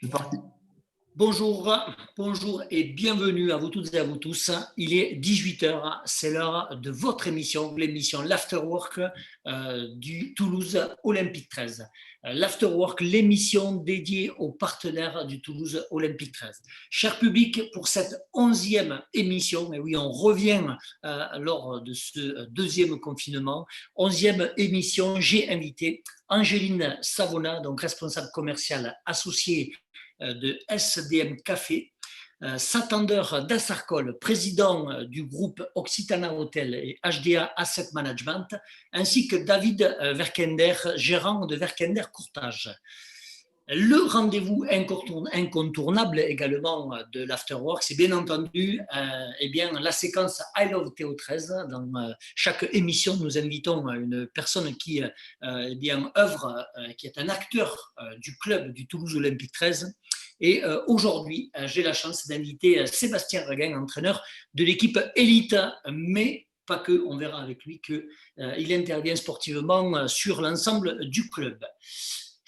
C'est parti. Bonjour, bonjour et bienvenue à vous toutes et à vous tous. Il est 18h, c'est l'heure de votre émission, l'émission L'Afterwork du Toulouse Olympique 13. L'Afterwork, l'émission dédiée aux partenaires du Toulouse Olympique 13. Cher public, pour cette 11e émission, et oui, on revient lors de ce deuxième confinement, 11e émission, j'ai invité Angéline Savona, donc responsable commerciale associée de SDM Café, Satander Dassarcol, président du groupe Occitana Hotel et HDA Asset Management, ainsi que David Verkender, gérant de Verkender Courtage. Le rendez-vous incontournable également de l'Afterwork, c'est bien entendu la séquence I Love Théo 13. Dans chaque émission, nous invitons une personne qui œuvre, qui est un acteur du club du Toulouse Olympique 13. Et aujourd'hui, j'ai la chance d'inviter Sébastien Reguin, entraîneur de l'équipe élite, mais pas que, on verra avec lui qu'il intervient sportivement sur l'ensemble du club.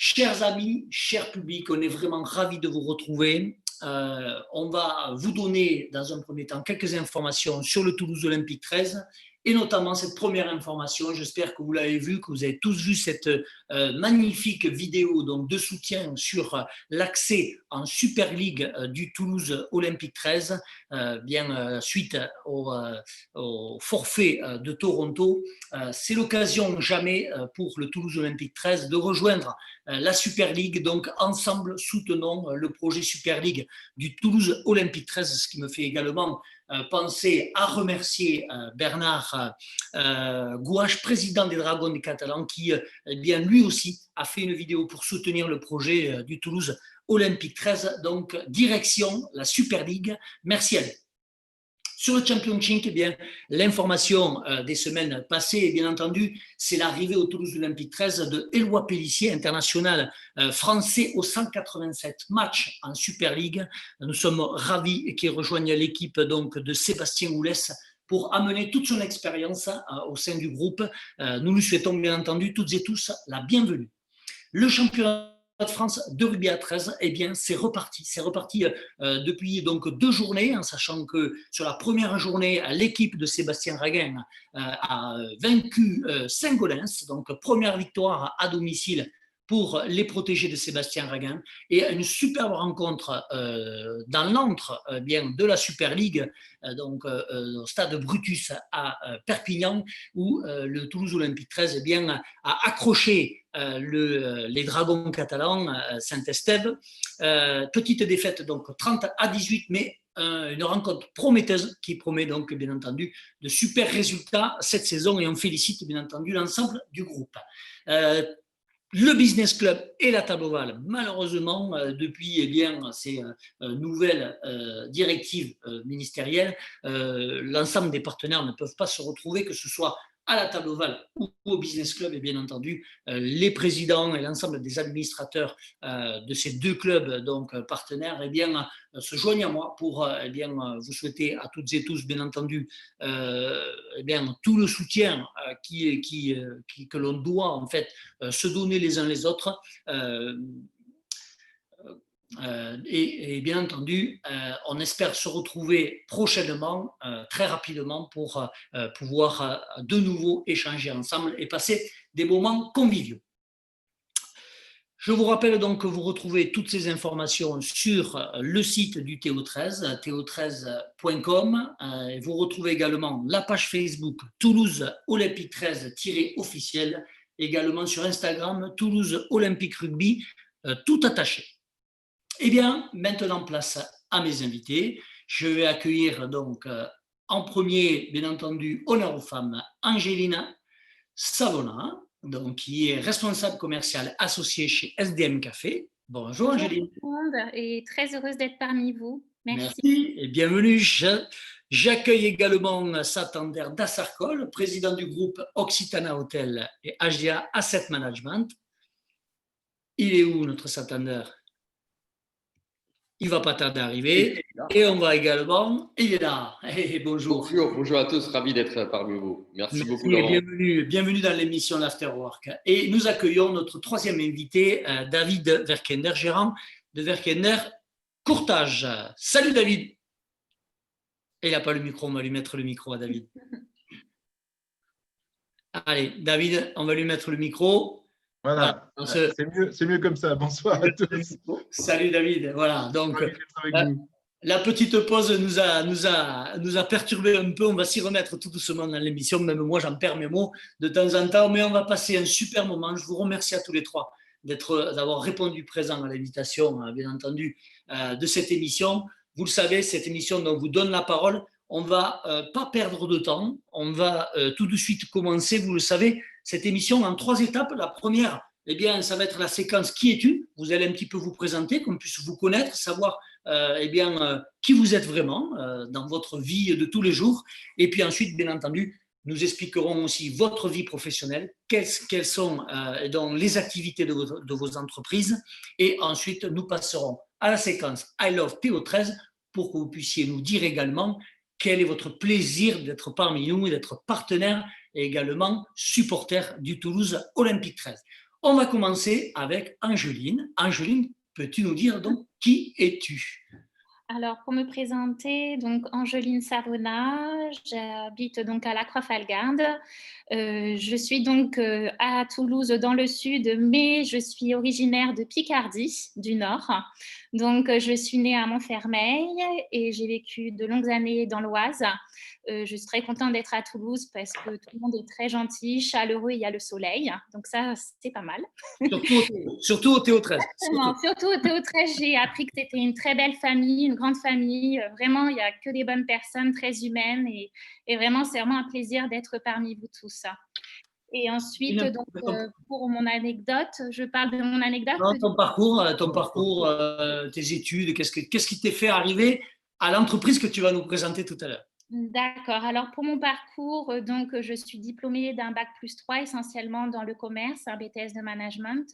Chers amis, chers publics, on est vraiment ravis de vous retrouver. On va vous donner dans un premier temps quelques informations sur le Toulouse Olympique 13 et notamment cette première information. J'espère que vous l'avez vu, que vous avez tous vu cette magnifique vidéo donc, de soutien sur l'accès en Super League du Toulouse Olympique 13, suite au forfait de Toronto. C'est l'occasion jamais pour le Toulouse Olympique 13 de rejoindre la Super League. Donc, ensemble, soutenons le projet Super League du Toulouse Olympique 13, ce qui me fait également penser à remercier Bernard Gouache, président des Dragons des Catalans, qui, lui aussi, a fait une vidéo pour soutenir le projet du Toulouse Olympique 13. Donc, direction la Super League. Merci à vous. Sur le Championship, l'information des semaines passées, bien entendu, c'est l'arrivée au Toulouse Olympique 13 de Éloi Pellissier, international français au 187 matchs en Super League. Nous sommes ravis qu'il rejoigne l'équipe donc, de Sébastien Oulès pour amener toute son expérience au sein du groupe. Nous lui souhaitons bien entendu toutes et tous la bienvenue. Le championnat de France de rugby à 13, c'est reparti. C'est reparti depuis donc 2 journées, en sachant que sur la première journée, l'équipe de Sébastien Reguin a vaincu Saint-Gaudens, donc première victoire à domicile pour les protégés de Sébastien Reguin, et une superbe rencontre dans l'antre de la Super League, au stade Brutus à Perpignan, où le Toulouse Olympique 13 a accroché les Dragons catalans, Saint-Estève. Petite défaite, donc 30-18, mais une rencontre prometteuse qui promet donc bien entendu de super résultats cette saison, et on félicite bien entendu l'ensemble du groupe. Le Business Club et la Table Ovale, malheureusement, depuis ces nouvelles directives ministérielles, l'ensemble des partenaires ne peuvent pas se retrouver, que ce soit à la Table Ovale ou au Business Club, et bien entendu, les présidents et l'ensemble des administrateurs de ces 2 clubs donc partenaires se joignent à moi pour vous souhaiter à toutes et tous, bien entendu, tout le soutien que l'on doit en fait se donner les uns les autres. Et bien entendu, on espère se retrouver prochainement, très rapidement, pour pouvoir de nouveau échanger ensemble et passer des moments conviviaux. Je vous rappelle donc que vous retrouvez toutes ces informations sur le site du TO13, to13.com. Vous retrouvez également la page Facebook Toulouse Olympique 13-officiel, également sur Instagram Toulouse Olympique Rugby, tout attaché. Maintenant, place à mes invités. Je vais accueillir donc en premier, bien entendu, honneur aux femmes, Angéline Savona, donc, qui est responsable commercial associé chez SDM Café. Bonjour Angéline. Bonjour tout le monde et très heureuse d'être parmi vous. Merci et bienvenue. J'accueille également Satander Dassarcol, président du groupe Occitana Hotel et HDA Asset Management. Il est où notre Satander ? Il ne va pas tarder à arriver. Et on va également, il est là. Bonjour. Bonjour à tous, ravi d'être parmi vous. Merci beaucoup, Laurent. Bienvenue dans l'émission l'Afterwork. Et nous accueillons notre 3e invité, David Verkender, gérant de Verkender Courtage. Salut David. Et il n'a pas le micro, on va lui mettre le micro à David. Allez, David, on va lui mettre le micro. Voilà, c'est mieux comme ça. Bonsoir à tous. Salut David. Voilà, donc la petite pause nous a perturbé un peu. On va s'y remettre tout doucement dans l'émission. Même moi, j'en perds mes mots de temps en temps, mais on va passer un super moment. Je vous remercie à tous les trois d'avoir répondu présent à l'invitation, bien entendu, de cette émission. Vous le savez, cette émission dont on vous donne la parole, on ne va pas perdre de temps. On va tout de suite commencer, vous le savez, cette émission en 3 étapes. La première, eh bien, ça va être la séquence « Qui es-tu » Vous allez un petit peu vous présenter, qu'on puisse vous connaître, savoir qui vous êtes vraiment dans votre vie de tous les jours. Et puis ensuite, bien entendu, nous expliquerons aussi votre vie professionnelle, quelles sont donc les activités de vos entreprises. Et ensuite, nous passerons à la séquence « I love PO13 » pour que vous puissiez nous dire également quel est votre plaisir d'être parmi nous et d'être partenaire et également supporter du Toulouse Olympique 13. On va commencer avec Angeline. Angeline, peux-tu nous dire donc qui es-tu? Alors, pour me présenter, donc Angeline Savona, j'habite donc à la Croix-Falgarde. Je suis donc à Toulouse dans le sud, mais je suis originaire de Picardie, du Nord. Donc, je suis née à Montfermeil et j'ai vécu de longues années dans l'Oise. Je suis très contente d'être à Toulouse parce que tout le monde est très gentil, chaleureux, il y a le soleil. Donc ça, c'est pas mal. Surtout au TO13. Surtout au TO13, j'ai appris que c'était une très belle famille, une grande famille. Vraiment, il n'y a que des bonnes personnes, très humaines. Et vraiment, c'est vraiment un plaisir d'être parmi vous tous. Et ensuite, donc, pour mon anecdote, je parle de mon anecdote. Non, ton parcours, tes études, qu'est-ce qui t'est fait arriver à l'entreprise que tu vas nous présenter tout à l'heure? D'accord. Alors, pour mon parcours, donc, je suis diplômée d'un bac+3 essentiellement dans le commerce, un BTS de management,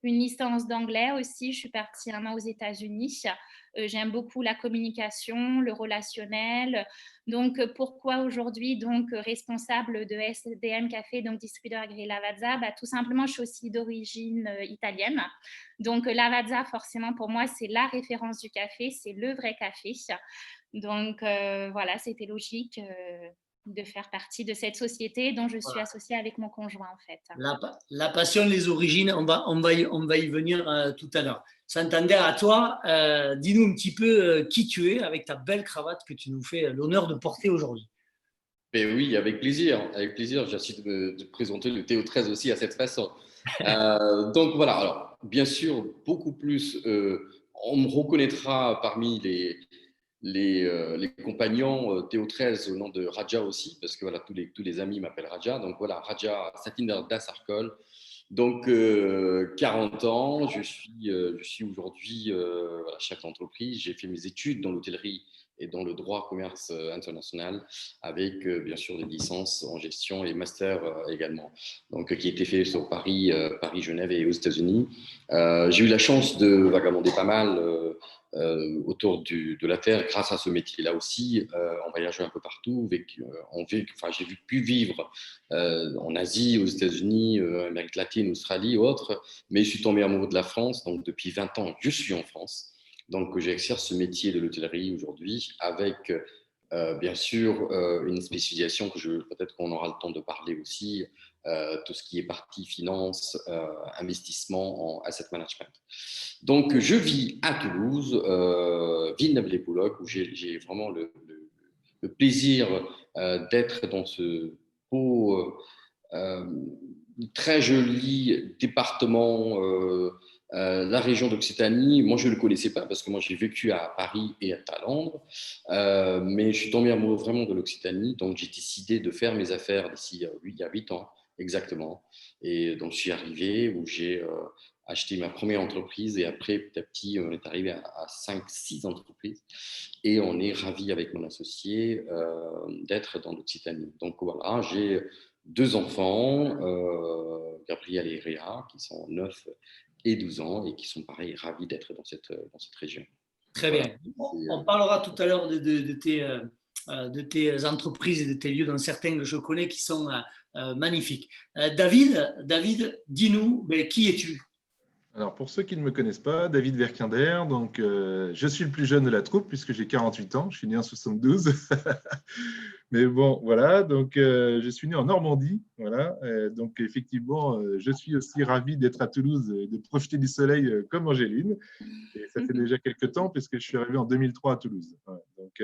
une licence d'anglais aussi. Je suis partie 1 an aux États-Unis. J'aime beaucoup la communication, le relationnel. Donc, pourquoi aujourd'hui donc responsable de SDM Café, donc distributeur agréé Lavazza? Tout simplement, je suis aussi d'origine italienne. Donc, Lavazza, forcément, pour moi, c'est la référence du café, c'est le vrai café. Donc, voilà, c'était logique de faire partie de cette société dont je suis associée avec mon conjoint, en fait. La passion, les origines, on va y venir tout à l'heure. Santander, à toi, dis-nous un petit peu qui tu es avec ta belle cravate que tu nous fais l'honneur de porter aujourd'hui. Mais oui, avec plaisir. Avec plaisir, j'essaie de présenter le TO13 aussi à cette façon. Donc voilà, alors, bien sûr, beaucoup plus, on me reconnaîtra parmi les compagnons TO13 au nom de Raja aussi, parce que voilà, tous les amis m'appellent Raja. Donc voilà, Raja Satinder Das Arkol. Donc 40 ans, je suis aujourd'hui chef d'entreprise. J'ai fait mes études dans l'hôtellerie et dans le droit commerce international, avec bien sûr des licences en gestion et master également, donc qui étaient faits sur Paris, Genève et aux États-Unis. J'ai eu la chance de vagabonder pas mal autour de la Terre grâce à ce métier-là aussi, en voyageant un peu partout. J'ai pu vivre en Asie, aux États-Unis, Amérique latine, Australie ou autres, mais je suis tombé amoureux de la France, donc depuis 20 ans, je suis en France. Donc, j'exerce ce métier de l'hôtellerie aujourd'hui avec, bien sûr, une spécialisation peut-être qu'on aura le temps de parler aussi, tout ce qui est partie finance, investissement en asset management. Donc, je vis à Toulouse, Villeneuve-les-Boulocs, où j'ai vraiment le plaisir d'être dans ce beau, très joli département, la région d'Occitanie. Moi, je ne le connaissais pas parce que moi, j'ai vécu à Paris et à Londres, mais je suis tombé amoureux vraiment de l'Occitanie. Donc, j'ai décidé de faire mes affaires d'ici il y a 8 ans exactement. Et donc, je suis arrivé où j'ai acheté ma première entreprise et après, petit à petit, on est arrivé à 5-6 entreprises et on est ravis avec mon associé d'être dans l'Occitanie. Donc, voilà, j'ai 2 enfants, Gabriel et Réa, qui sont 9 et 12 ans et qui sont pareil ravis d'être dans cette région. Très bien. On parlera tout à l'heure de tes entreprises et de tes lieux, dans certains que je connais qui sont magnifiques. David, dis-nous, qui es-tu? Alors, pour ceux qui ne me connaissent pas, David Verquinder, donc je suis le plus jeune de la troupe puisque j'ai 48 ans, je suis né en 72. Mais bon, voilà, donc je suis né en Normandie, voilà. Donc effectivement, je suis aussi ravi d'être à Toulouse et de profiter du soleil comme Angéline. Et ça fait déjà quelques temps puisque je suis arrivé en 2003 à Toulouse. Voilà. Donc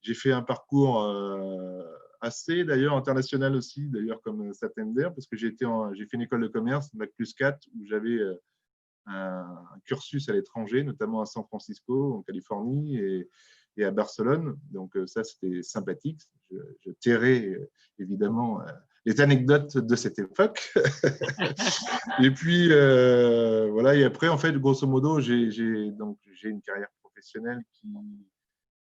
j'ai fait un parcours assez d'ailleurs international aussi, d'ailleurs comme Satender, parce que j'ai fait une école de commerce, Bac plus 4, où j'avais un cursus à l'étranger, notamment à San Francisco, en Californie, et à Barcelone. Donc ça, c'était sympathique. Je tairai évidemment les anecdotes de cette époque. Et puis, voilà. Et après, en fait, grosso modo, j'ai une carrière professionnelle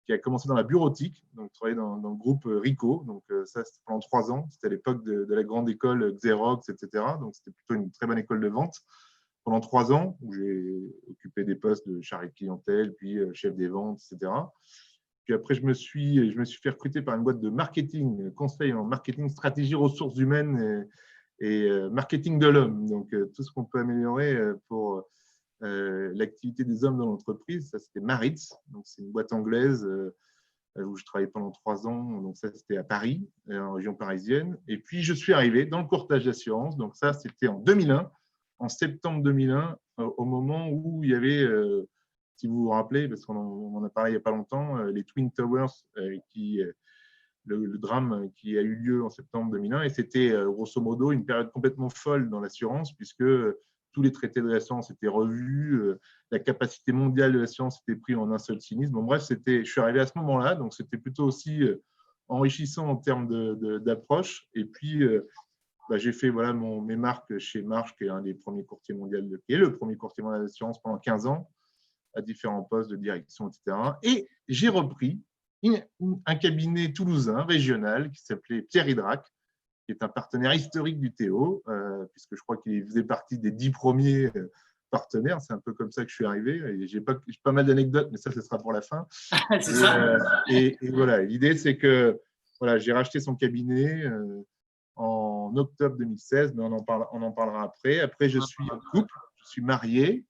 qui a commencé dans la bureautique, donc travaillé dans le groupe Ricoh. Donc ça, c'était pendant 3 ans. C'était à l'époque de la grande école Xerox, etc. Donc c'était plutôt une très bonne école de vente pendant 3 ans, où j'ai occupé des postes de chargé de clientèle, puis chef des ventes, etc. Puis après, je me suis fait recruter par une boîte de marketing, conseil en marketing, stratégie, ressources humaines et marketing de l'homme. Donc tout ce qu'on peut améliorer pour l'activité des hommes dans l'entreprise. Ça, c'était Maritz. Donc c'est une boîte anglaise où je travaillais pendant 3 ans. Donc ça, c'était à Paris, en région parisienne. Et puis, je suis arrivé dans le courtage d'assurance. Donc ça, c'était en 2001, en septembre 2001, au moment où il y avait, si vous vous rappelez, parce qu'on en a parlé il n'y a pas longtemps, les Twin Towers, le drame qui a eu lieu en septembre 2001. Et c'était, grosso modo, une période complètement folle dans l'assurance, puisque tous les traités de l'assurance étaient revus, la capacité mondiale de l'assurance était prise en un seul sinistre. Bon, bref, je suis arrivé à ce moment-là, donc c'était plutôt aussi enrichissant en termes d'approche. Et puis, j'ai fait mes marques chez Marsh, qui est un des premiers courtiers mondiaux, qui est le premier courtier mondial d'assurance pendant 15 ans, à différents postes de direction, etc. Et j'ai repris un cabinet toulousain régional qui s'appelait Pierre Hydrac, qui est un partenaire historique du Théo, puisque je crois qu'il faisait partie des 10 premiers partenaires. C'est un peu comme ça que je suis arrivé. J'ai pas mal d'anecdotes, mais ça, ce sera pour la fin. C'est ça. Et voilà, l'idée, c'est que voilà, j'ai racheté son cabinet en octobre 2016, mais on en parlera après. Après, je suis en couple, je suis marié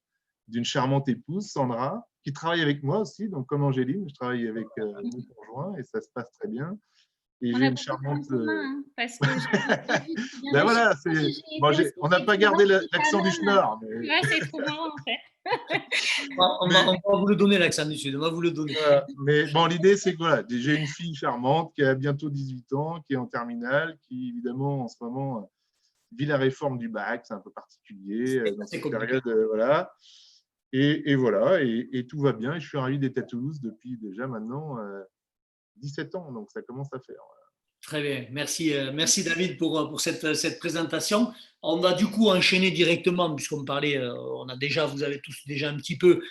d'une charmante épouse, Sandra, qui travaille avec moi aussi, donc comme Angéline, je travaille avec mon conjoint et ça se passe très bien. Et On j'ai a une beaucoup de charmante. points communs, hein, parce que Ben voilà, on n'a pas gardé l'accent du Schnorr. Mais... Ouais, c'est trop marrant en fait. On va vous le donner, l'accent du Sud, on va vous le donner. Mais bon, l'idée, c'est que voilà, j'ai une fille charmante qui a bientôt 18 ans, qui est en terminale, qui évidemment en ce moment vit la réforme du bac, c'est un peu particulier dans cette période. Voilà. Et voilà, et tout va bien. Et je suis ravi d'être à Toulouse depuis déjà maintenant 17 ans, donc ça commence à faire. Voilà. Très bien, merci David pour cette présentation. On va du coup enchaîner directement, puisqu'on parlait, vous avez tous déjà un petit peu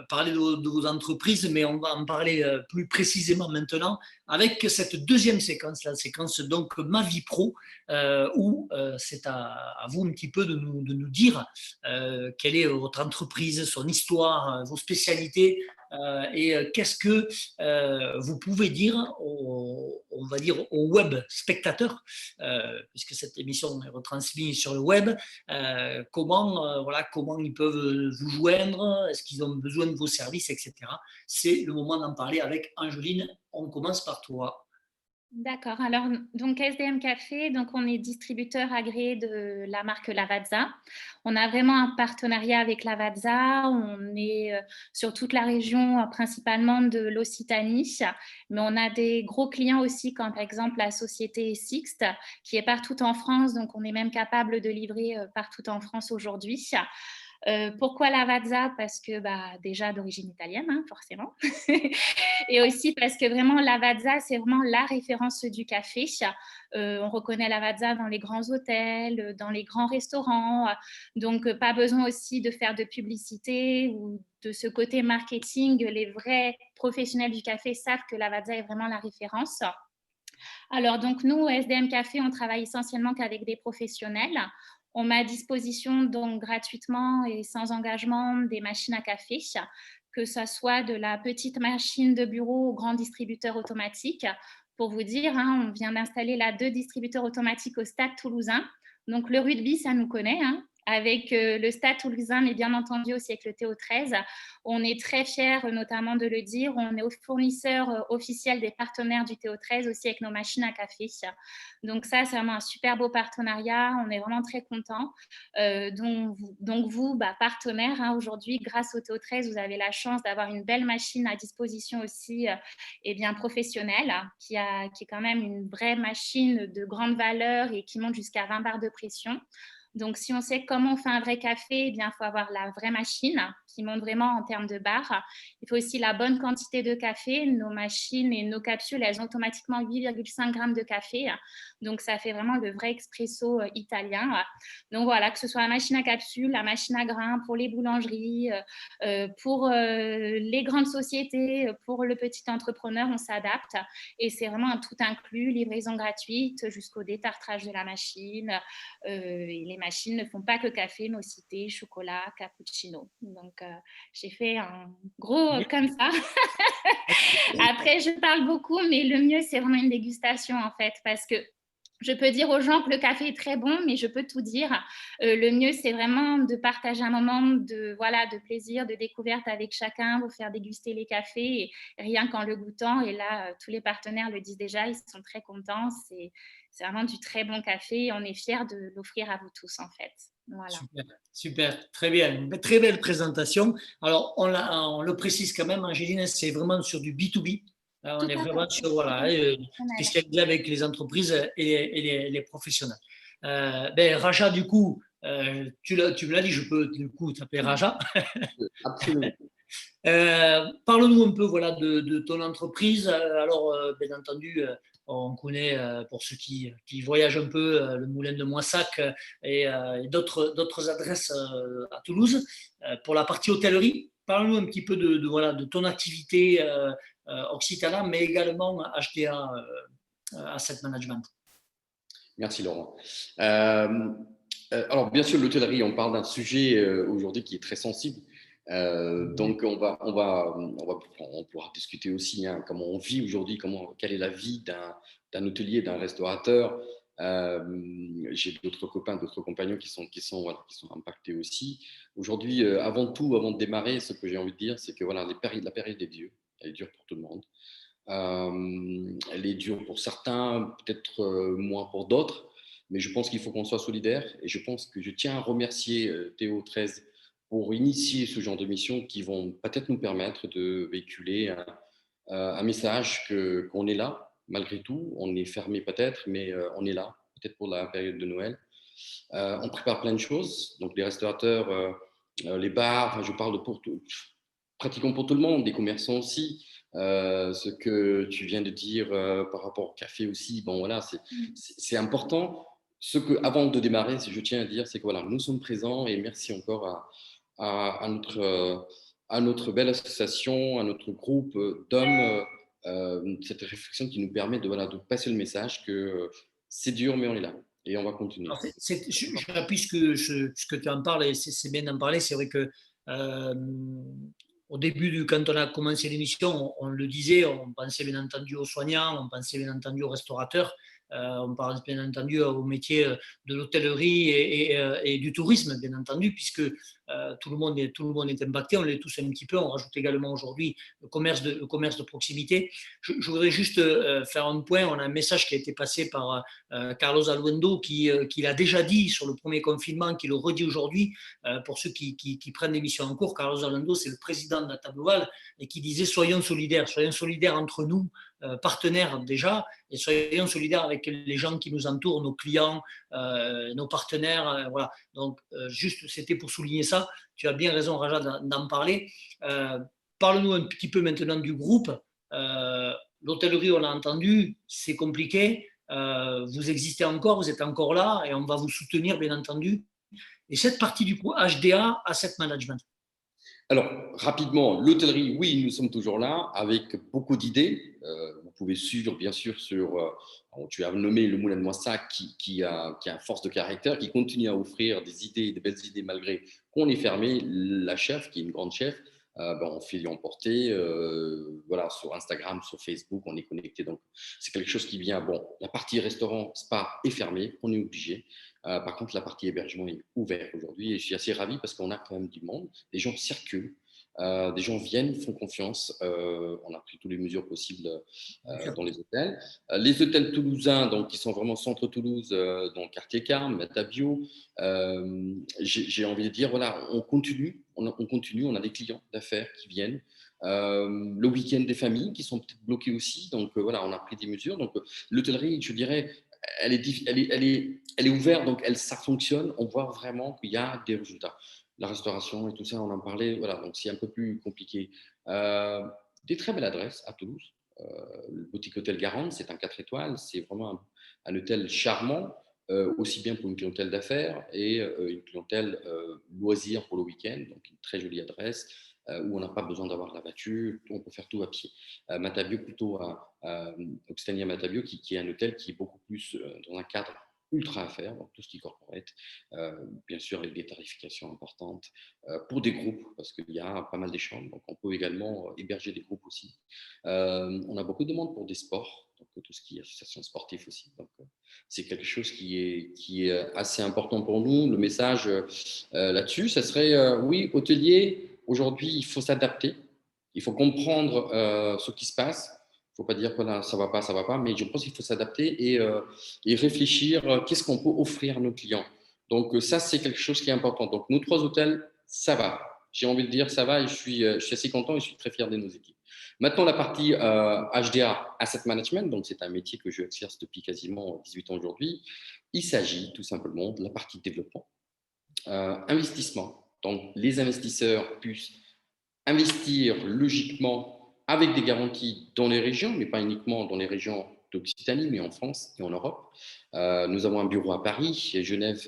parlé de vos entreprises, mais on va en parler plus précisément maintenant avec cette deuxième séquence, la séquence donc Ma vie pro, où c'est à vous un petit peu de nous dire quelle est votre entreprise, son histoire, vos spécialités, et qu'est-ce que vous pouvez dire on va dire aux web spectateurs, puisque cette émission est retransmise sur le web, comment ils peuvent vous joindre, est-ce qu'ils ont besoin de vos services, etc. C'est le moment d'en parler avec Angeline. On commence par toi. D'accord. Alors, donc SDM Café, donc on est distributeur agréé de la marque Lavazza. On a vraiment un partenariat avec Lavazza. On est sur toute la région, principalement de l'Occitanie, mais on a des gros clients aussi, comme par exemple la société Sixt, qui est partout en France. Donc, on est même capable de livrer partout en France aujourd'hui. Pourquoi Lavazza? Parce que déjà d'origine italienne, hein, forcément. Et aussi parce que vraiment Lavazza, c'est vraiment la référence du café. On reconnaît Lavazza dans les grands hôtels, dans les grands restaurants. Donc, pas besoin aussi de faire de publicité ou de ce côté marketing. Les vrais professionnels du café savent que Lavazza est vraiment la référence. Alors, donc nous, SDM Café, on travaille essentiellement qu'avec des professionnels. On met à disposition donc gratuitement et sans engagement des machines à café, que ce soit de la petite machine de bureau au grand distributeur automatique. Pour vous dire, on vient d'installer 2 distributeurs automatiques au Stade Toulousain. Donc, le rugby, ça nous connaît. avec le Stade toulousain, mais bien entendu aussi avec le TO13. On est très fiers, notamment de le dire, on est au fournisseur officiel des partenaires du TO13 aussi avec nos machines à café. Donc ça, c'est vraiment un super beau partenariat, on est vraiment très contents. Donc vous, partenaires, hein, aujourd'hui, grâce au TO13, vous avez la chance d'avoir une belle machine à disposition aussi professionnelle, qui est quand même une vraie machine de grande valeur et qui monte jusqu'à 20 bars de pression. Donc, si on sait comment on fait un vrai café, il faut avoir la vraie machine qui monte vraiment en termes de barres. Il faut aussi la bonne quantité de café. Nos machines et nos capsules, elles ont automatiquement 8,5 grammes de café. Donc, ça fait vraiment le vrai expresso italien. Donc, voilà, que ce soit la machine à capsules, la machine à grains pour les boulangeries, pour les grandes sociétés, pour le petit entrepreneur, on s'adapte. Et c'est vraiment un tout inclus, livraison gratuite jusqu'au détartrage de la machine. Et les machines ne font pas que café, mais aussi thé, chocolat, cappuccino. Donc, j'ai fait un gros comme ça. Après, je parle beaucoup, mais le mieux, c'est vraiment une dégustation, en fait, parce que je peux dire aux gens que le café est très bon, mais je peux tout dire. Le mieux, c'est vraiment de partager un moment de plaisir, de découverte avec chacun, vous faire déguster les cafés, et rien qu'en le goûtant. Et là, tous les partenaires le disent déjà, ils sont très contents. C'est vraiment du très bon café et on est fiers de l'offrir à vous tous, en fait. Voilà. Super, super, très bien. Une très belle présentation. Alors, on le précise quand même, Angéline, c'est vraiment sur du B2B. On est vraiment sur, spécialisé avec les entreprises et les professionnels. Raja, du coup, tu me l'as dit, je peux du coup t'appeler Raja. Absolument. Parle-nous un peu de ton entreprise. Alors, bien entendu, on connaît, pour ceux qui voyagent un peu, le Moulin de Moissac et d'autres adresses à Toulouse. Pour la partie hôtellerie, parle-nous un petit peu de ton activité Occitana, mais également HDA Asset Management. Merci Laurent. Alors bien sûr, l'hôtellerie, on parle d'un sujet aujourd'hui qui est très sensible. Donc on pourra discuter aussi comment on vit aujourd'hui, quelle est la vie d'un hôtelier, d'un restaurateur. J'ai d'autres copains, d'autres compagnons qui sont impactés aussi. Aujourd'hui, avant tout, avant de démarrer, ce que j'ai envie de dire, c'est que la période est dure. Elle est dure pour tout le monde. Elle est dure pour certains, peut-être moins pour d'autres, mais je pense qu'il faut qu'on soit solidaire et je pense que je tiens à remercier TO13 pour initier ce genre de missions qui vont peut-être nous permettre de véhiculer un message qu'on est là, malgré tout. On est fermé peut-être, mais on est là, peut-être pour la période de Noël. On prépare plein de choses, donc les restaurateurs, les bars, je parle pratiquement pour tout le monde, des commerçants aussi. Ce que tu viens de dire par rapport au café aussi, c'est important. Avant de démarrer, je tiens à dire, c'est que nous sommes présents et merci encore à notre belle association, à notre groupe d'hommes, cette réflexion qui nous permet de passer le message que c'est dur, mais on est là et on va continuer. J'appuie ce que tu en parles et c'est bien d'en parler. C'est vrai que au début, quand on a commencé l'émission, on le disait, on pensait bien entendu aux soignants, on pensait bien entendu aux restaurateurs, on pense bien entendu au métier de l'hôtellerie et du tourisme, bien entendu, puisque tout le monde est impacté, on l'est tous un petit peu. On rajoute également aujourd'hui le commerce de proximité. Je voudrais juste faire un point. On a un message qui a été passé par Carlos Aluendo qui l'a déjà dit sur le premier confinement, qui le redit aujourd'hui pour ceux qui prennent l'émission en cours. Carlos Aluendo, c'est le président de la table ovale et qui disait soyons solidaires entre nous, partenaires déjà, et soyons solidaires avec les gens qui nous entourent, nos clients, nos partenaires. Voilà. Donc, juste, c'était pour souligner ça. Tu as bien raison, Raja, d'en parler. Parle-nous un petit peu maintenant du groupe. L'hôtellerie, on l'a entendu, c'est compliqué. Vous existez encore, vous êtes encore là et on va vous soutenir, bien entendu. Et cette partie du coup, HDA, Asset Management. Alors, rapidement, l'hôtellerie, oui, nous sommes toujours là avec beaucoup d'idées. Vous pouvez suivre, bien sûr, tu as nommé le Moulin de Moissac qui a force de caractère, qui continue à offrir des belles idées malgré qu'on est fermé. La chef, qui est une grande chef, On fait du emporter. Voilà, sur Instagram, sur Facebook, on est connecté. Donc, c'est quelque chose qui vient. Bon, la partie restaurant, spa est fermée, on est obligé. Par contre, la partie hébergement est ouverte aujourd'hui et je suis assez ravi parce qu'on a quand même du monde. Les gens circulent. Des gens viennent, font confiance. On a pris toutes les mesures possibles dans les hôtels. Les hôtels toulousains, donc, qui sont vraiment centre Toulouse, dans quartier Carme, Matabio, j'ai envie de dire, voilà, on continue, on a des clients d'affaires qui viennent. Le week-end des familles qui sont peut-être bloquées aussi. Donc, voilà, on a pris des mesures. Donc, l'hôtellerie, je dirais, elle est ouverte, donc ça fonctionne. On voit vraiment qu'il y a des résultats. La restauration et tout ça, on en parlait. Voilà, donc c'est un peu plus compliqué. Des très belles adresses à Toulouse. Le boutique hôtel Garande, c'est un 4 étoiles. C'est vraiment un hôtel charmant, aussi bien pour une clientèle d'affaires et une clientèle loisir pour le week-end. Donc, une très jolie adresse où on n'a pas besoin d'avoir la voiture. On peut faire tout à pied. Matabio, plutôt Occitania Matabio, qui est un hôtel qui est beaucoup plus dans un cadre ultra affaires, donc tout ce qui est corporate, bien sûr avec des tarifications importantes pour des groupes, parce qu'il y a pas mal des chambres, donc on peut également héberger des groupes aussi. On a beaucoup de demandes pour des sports, donc tout ce qui est association sportive aussi. Donc c'est quelque chose qui est assez important pour nous. Le message là-dessus, ça serait oui, hôtelier, aujourd'hui, il faut s'adapter, il faut comprendre ce qui se passe. Il ne faut pas dire que là, ça ne va pas, mais je pense qu'il faut s'adapter et réfléchir qu'est-ce qu'on peut offrir à nos clients. Donc, ça, c'est quelque chose qui est important. Donc, nos 3 hôtels, ça va. J'ai envie de dire ça va et je suis assez content et je suis très fier de nos équipes. Maintenant, la partie HDA, Asset Management, donc c'est un métier que je exerce depuis quasiment 18 ans aujourd'hui. Il s'agit tout simplement de la partie développement, investissement. Donc, les investisseurs puissent investir logiquement avec des garanties dans les régions, mais pas uniquement dans les régions d'Occitanie, mais en France et en Europe. Nous avons un bureau à Paris, à Genève,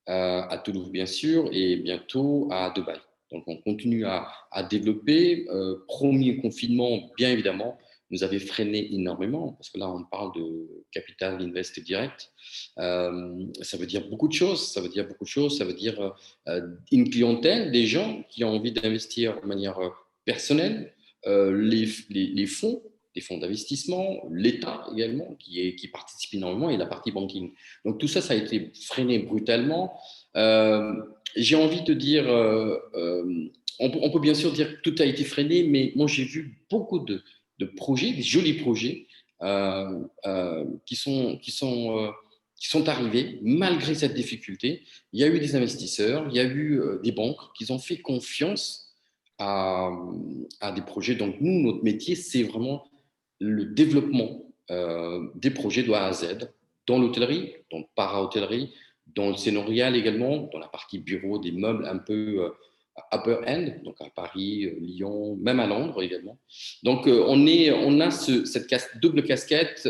à Toulouse, bien sûr, et bientôt à Dubaï. Donc, on continue à développer. Premier confinement, bien évidemment, nous avait freiné énormément, parce que là, on parle de capital invest direct. Ça veut dire beaucoup de choses. Ça veut dire une clientèle, des gens qui ont envie d'investir de manière personnelle, les fonds d'investissement, l'État également, qui participe énormément, et la partie banking. Donc tout ça, ça a été freiné brutalement. J'ai envie de dire, on peut bien sûr dire que tout a été freiné, mais moi j'ai vu beaucoup de projets, des jolis projets qui sont arrivés malgré cette difficulté. Il y a eu des investisseurs, il y a eu des banques qui ont fait confiance à des projets. Donc nous, notre métier, c'est vraiment le développement des projets de A à Z, dans l'hôtellerie, dans le para-hôtellerie, dans le sénorial également, dans la partie bureau, des meubles un peu upper end, donc à Paris, Lyon, même à Londres également. Donc on a cette double casquette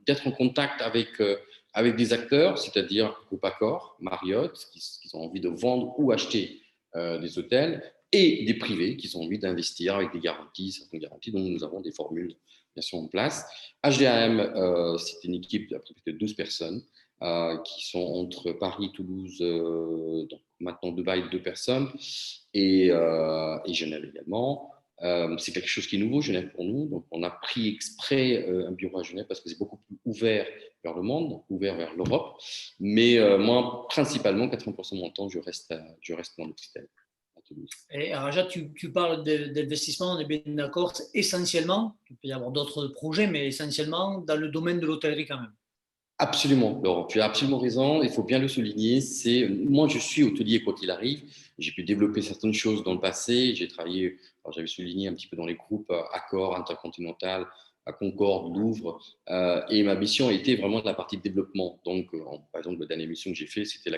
d'être en contact avec des acteurs, c'est-à-dire Groupe Accor, Marriott, qui ont envie de vendre ou acheter des hôtels, et des privés qui ont envie d'investir avec des garanties, certaines garanties, dont nous avons des formules bien sûr en place. HDAM, c'est une équipe de 12 personnes qui sont entre Paris, Toulouse, donc maintenant Dubaï, 2 personnes, et Genève également. C'est quelque chose qui est nouveau, Genève, pour nous. Donc, on a pris exprès un bureau à Genève parce que c'est beaucoup plus ouvert vers le monde, ouvert vers l'Europe. Mais moi, principalement, 80% de mon temps, je reste dans l'Occitanie. Et Raja, tu parles d'investissement, on est bien d'accord, essentiellement, il peut y avoir d'autres projets, mais essentiellement dans le domaine de l'hôtellerie quand même. Absolument, Laurent, tu as absolument raison, il faut bien le souligner. Moi, je suis hôtelier quoi qu'il arrive. J'ai pu développer certaines choses dans le passé. J'ai travaillé, j'avais souligné un petit peu dans les groupes Accor, Intercontinental, à Concorde, Louvre, et ma mission était vraiment la partie de développement. Donc, par exemple, la dernière mission que j'ai fait, c'était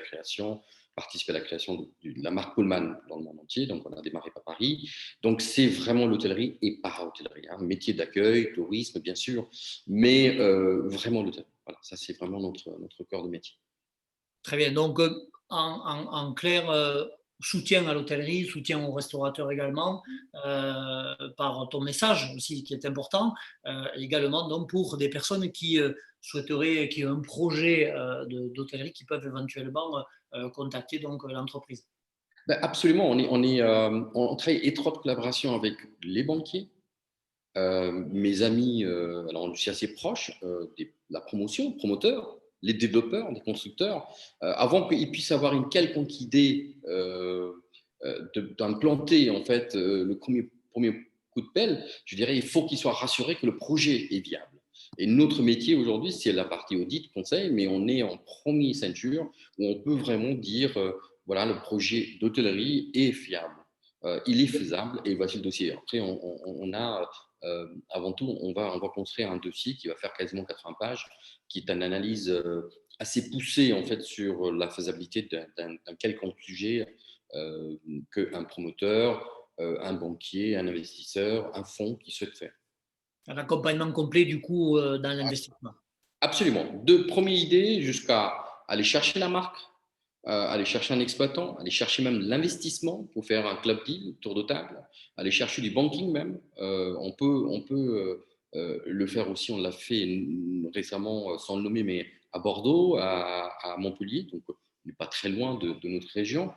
participer à la création de la marque Pullman dans le monde entier. Donc, on a démarré par Paris. Donc, c'est vraiment l'hôtellerie et para-hôtellerie, métier d'accueil, tourisme, bien sûr, mais vraiment l'hôtellerie. Voilà, ça, c'est vraiment notre cœur de métier. Très bien. Donc, en clair, soutien à l'hôtellerie, soutien aux restaurateurs également, par ton message aussi qui est important, également donc pour des personnes qui souhaiteraient, qui ont un projet d'hôtellerie, qui peuvent éventuellement contacter donc l'entreprise. Ben, absolument, on travaille étroite collaboration avec les banquiers, mes amis, alors je suis assez proche de la promotion, promoteurs, les développeurs, les constructeurs, avant qu'ils puissent avoir une quelconque idée d'implanter en fait le premier coup de pelle. Je dirais, il faut qu'ils soient rassurés que le projet est viable. Et notre métier aujourd'hui, c'est la partie audit, conseil, mais on est en première ceinture où on peut vraiment dire, voilà, le projet d'hôtellerie est fiable, il est faisable et voici le dossier. Après, on a avant tout, on va construire un dossier qui va faire quasiment 80 pages, qui est une analyse assez poussée en fait sur la faisabilité d'un quelconque sujet qu'un promoteur, un banquier, un investisseur, un fonds qui souhaite faire. Un accompagnement complet du coup dans l'investissement. Absolument. De première idée jusqu'à aller chercher la marque, aller chercher un exploitant, aller chercher même l'investissement pour faire un club deal, tour de table, aller chercher du banking même. On peut le faire aussi, on l'a fait récemment sans le nommer, mais à Bordeaux, à Montpellier, donc on n'est pas très loin de notre région.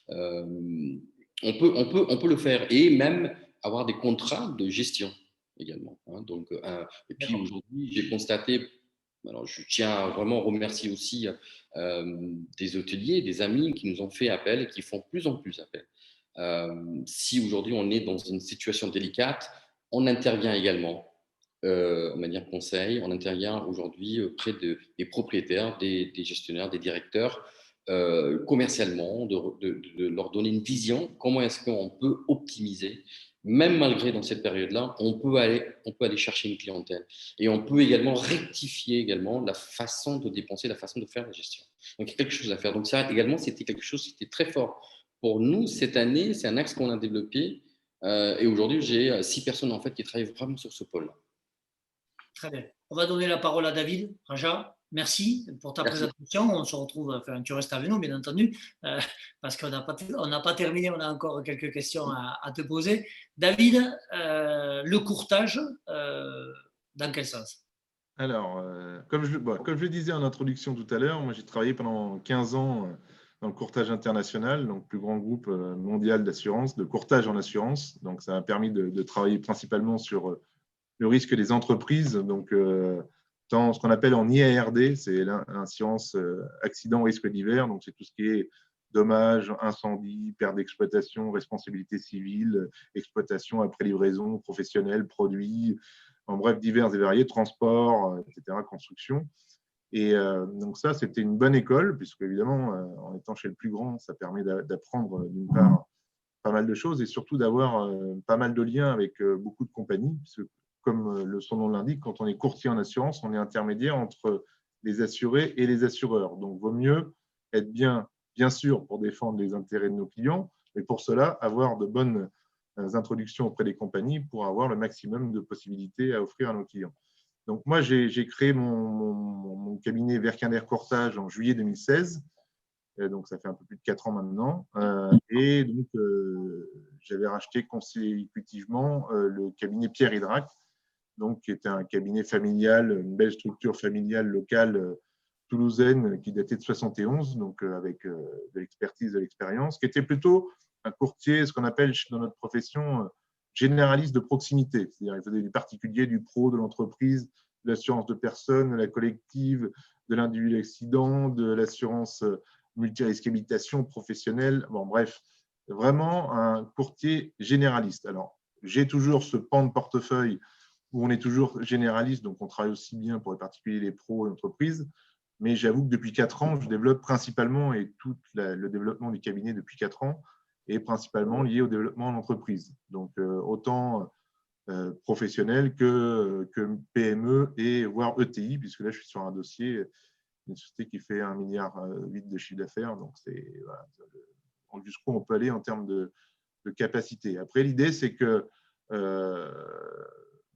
Euh, on peut le faire et même avoir des contrats de gestion également. Hein. Donc, et puis aujourd'hui, j'ai constaté, alors je tiens à vraiment remercier aussi des hôteliers, des amis qui nous ont fait appel et qui font de plus en plus appel. Si aujourd'hui on est dans une situation délicate, on intervient également en manière conseil, on intervient aujourd'hui auprès des propriétaires, des gestionnaires, des directeurs, commercialement, de leur donner une vision, comment est-ce qu'on peut optimiser, même malgré dans cette période-là, on peut aller chercher une clientèle et on peut également rectifier également la façon de dépenser, la façon de faire la gestion. Donc il y a quelque chose à faire. Donc ça également, c'était quelque chose qui était très fort pour nous cette année. C'est un axe qu'on a développé et aujourd'hui, j'ai 6 personnes en fait qui travaillent vraiment sur ce pôle-là. Très bien. On va donner la parole à David. Raja, merci pour ta présentation. On se retrouve, enfin, tu restes avec nous, bien entendu, parce qu'on n'a pas terminé, on a encore quelques questions à te poser. David, le courtage, dans quel sens? Alors, comme je le disais en introduction tout à l'heure, moi j'ai travaillé pendant 15 ans dans le courtage international, donc plus grand groupe mondial d'assurance, de courtage en assurance. Donc ça m'a permis de travailler principalement sur le risque des entreprises, donc dans ce qu'on appelle en IARD, c'est l'assurance accident, risque divers, donc c'est tout ce qui est dommages, incendie, perte d'exploitation, responsabilité civile, exploitation après livraison, professionnelle, produits, en bref, divers et variés, transport, etc., construction. Et donc ça, c'était une bonne école, puisque évidemment, en étant chez le plus grand, ça permet d'apprendre d'une part pas mal de choses et surtout d'avoir pas mal de liens avec beaucoup de compagnies, puisque comme son nom l'indique, quand on est courtier en assurance, on est intermédiaire entre les assurés et les assureurs. Donc, il vaut mieux être bien sûr, pour défendre les intérêts de nos clients, mais pour cela, avoir de bonnes introductions auprès des compagnies pour avoir le maximum de possibilités à offrir à nos clients. Donc, moi, j'ai créé mon cabinet Vercander Courtage en juillet 2016. Donc, ça fait un peu plus de 4 ans maintenant. Et donc, j'avais racheté consécutivement le cabinet Pierre Hydrac, donc, qui était un cabinet familial, une belle structure familiale locale toulousaine qui datait de 71, donc avec de l'expertise, de l'expérience, qui était plutôt un courtier, ce qu'on appelle dans notre profession généraliste de proximité. C'est-à-dire, il faisait du particulier, du pro, de l'entreprise, de l'assurance de personnes, de la collective, de l'individuel accident, de l'assurance multirisque habitation professionnelle. Bon, bref, vraiment un courtier généraliste. Alors, j'ai toujours ce pan de portefeuille où on est toujours généraliste, donc on travaille aussi bien pour les particuliers, les pros et l'entreprise. Mais j'avoue que depuis 4 ans, je développe principalement, et tout le développement du cabinet depuis 4 ans est principalement lié au développement de l'entreprise. Donc, autant professionnel que PME et voire ETI, puisque là, je suis sur un dossier, une société qui fait 1,8 milliard de chiffre d'affaires. Donc, c'est voilà, jusqu'où on peut aller en termes de capacité. Après, l'idée, c'est que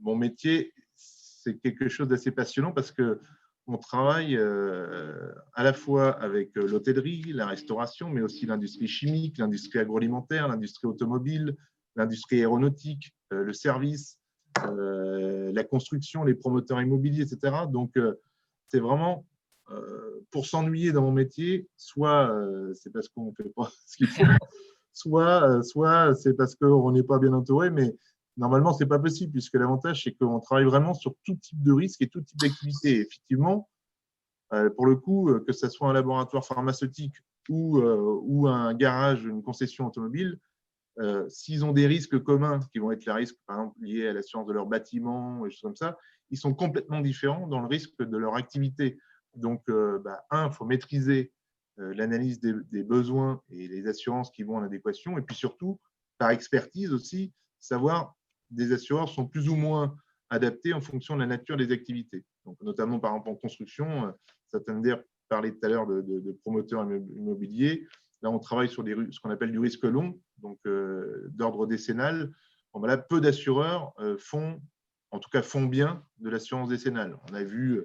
mon métier, c'est quelque chose d'assez passionnant parce qu'on travaille à la fois avec l'hôtellerie, la restauration, mais aussi l'industrie chimique, l'industrie agroalimentaire, l'industrie automobile, l'industrie aéronautique, le service, la construction, les promoteurs immobiliers, etc. Donc, c'est vraiment pour s'ennuyer dans mon métier, soit c'est parce qu'on ne fait pas ce qu'il faut, soit c'est parce qu'on n'est pas bien entouré, mais normalement, ce n'est pas possible, puisque l'avantage, c'est qu'on travaille vraiment sur tout type de risque et tout type d'activité. Effectivement, pour le coup, que ce soit un laboratoire pharmaceutique ou un garage, une concession automobile, s'ils ont des risques communs, qui vont être les risques, par exemple, liés à l'assurance de leur bâtiment, et choses comme ça, ils sont complètement différents dans le risque de leur activité. Donc, il faut maîtriser l'analyse des besoins et les assurances qui vont en adéquation. Et puis surtout, par expertise aussi, savoir des assureurs sont plus ou moins adaptés en fonction de la nature des activités. Donc, notamment, par exemple, en construction, Santander parlait tout à l'heure de promoteurs immobiliers. Là, on travaille sur ce qu'on appelle du risque long, donc d'ordre décennal. Bon, là, peu d'assureurs font bien de l'assurance décennale. On a vu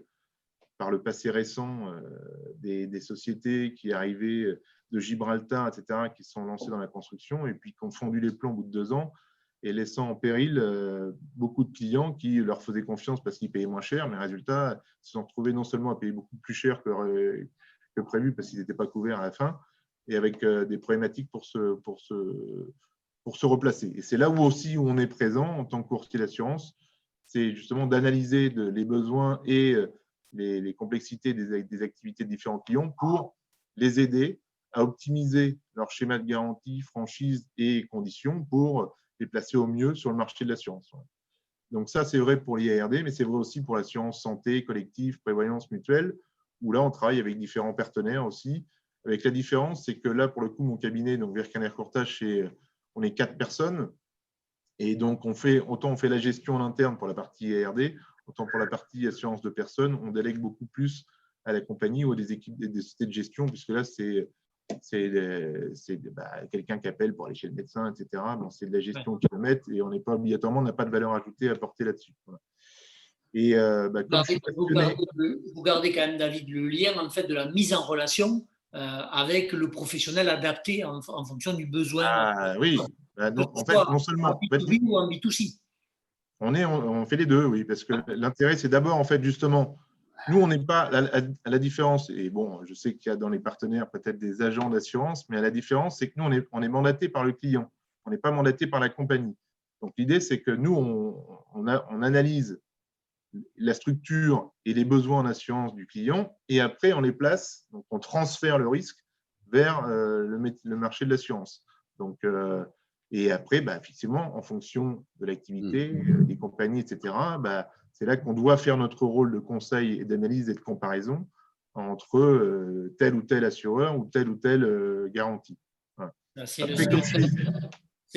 par le passé récent des sociétés qui arrivaient de Gibraltar, etc., qui se sont lancées dans la construction et puis qui ont fondu les plombs au bout de 2 ans et laissant en péril beaucoup de clients qui leur faisaient confiance parce qu'ils payaient moins cher, mais résultat, ils se sont retrouvés non seulement à payer beaucoup plus cher que prévu parce qu'ils n'étaient pas couverts à la fin, et avec des problématiques pour se replacer. Et c'est là où aussi où on est présent en tant que courtier d'assurance, c'est justement d'analyser les besoins et les complexités des activités de différents clients pour les aider à optimiser leur schéma de garantie, franchise et conditions pour les placer au mieux sur le marché de l'assurance. Donc ça, c'est vrai pour l'IARD, mais c'est vrai aussi pour l'assurance santé, collective, prévoyance mutuelle, où là, on travaille avec différents partenaires aussi. Avec la différence, c'est que là, pour le coup, mon cabinet, donc Vercaner Courtage, on est 4 personnes. Et donc, autant on fait la gestion en interne pour la partie IARD, autant pour la partie assurance de personnes, on délègue beaucoup plus à la compagnie ou à des équipes, des sociétés de gestion, puisque là, c'est quelqu'un qui appelle pour aller chez le médecin, etc. Bon, c'est de la gestion au kilomètre et on n'est pas obligatoirement, on n'a pas de valeur ajoutée à apporter là-dessus. Voilà. Et vous gardez quand même, David, le lien en fait de la mise en relation avec le professionnel adapté en fonction du besoin. Ah oui, en fait, non seulement en B2B ou en B2C. On fait les deux, oui, parce que l'intérêt, c'est d'abord, en fait, justement, nous, on n'est pas à la différence, et bon, je sais qu'il y a dans les partenaires peut-être des agents d'assurance, mais à la différence, c'est que nous, on est mandaté par le client, on n'est pas mandaté par la compagnie. Donc, l'idée, c'est que nous, on analyse la structure et les besoins en assurance du client, et après, on les place, donc on transfère le risque vers le marché de l'assurance. Donc, et après, effectivement, en fonction de l'activité, des compagnies, etc., c'est là qu'on doit faire notre rôle de conseil et d'analyse et de comparaison entre tel ou tel assureur ou telle garantie. Voilà. C'est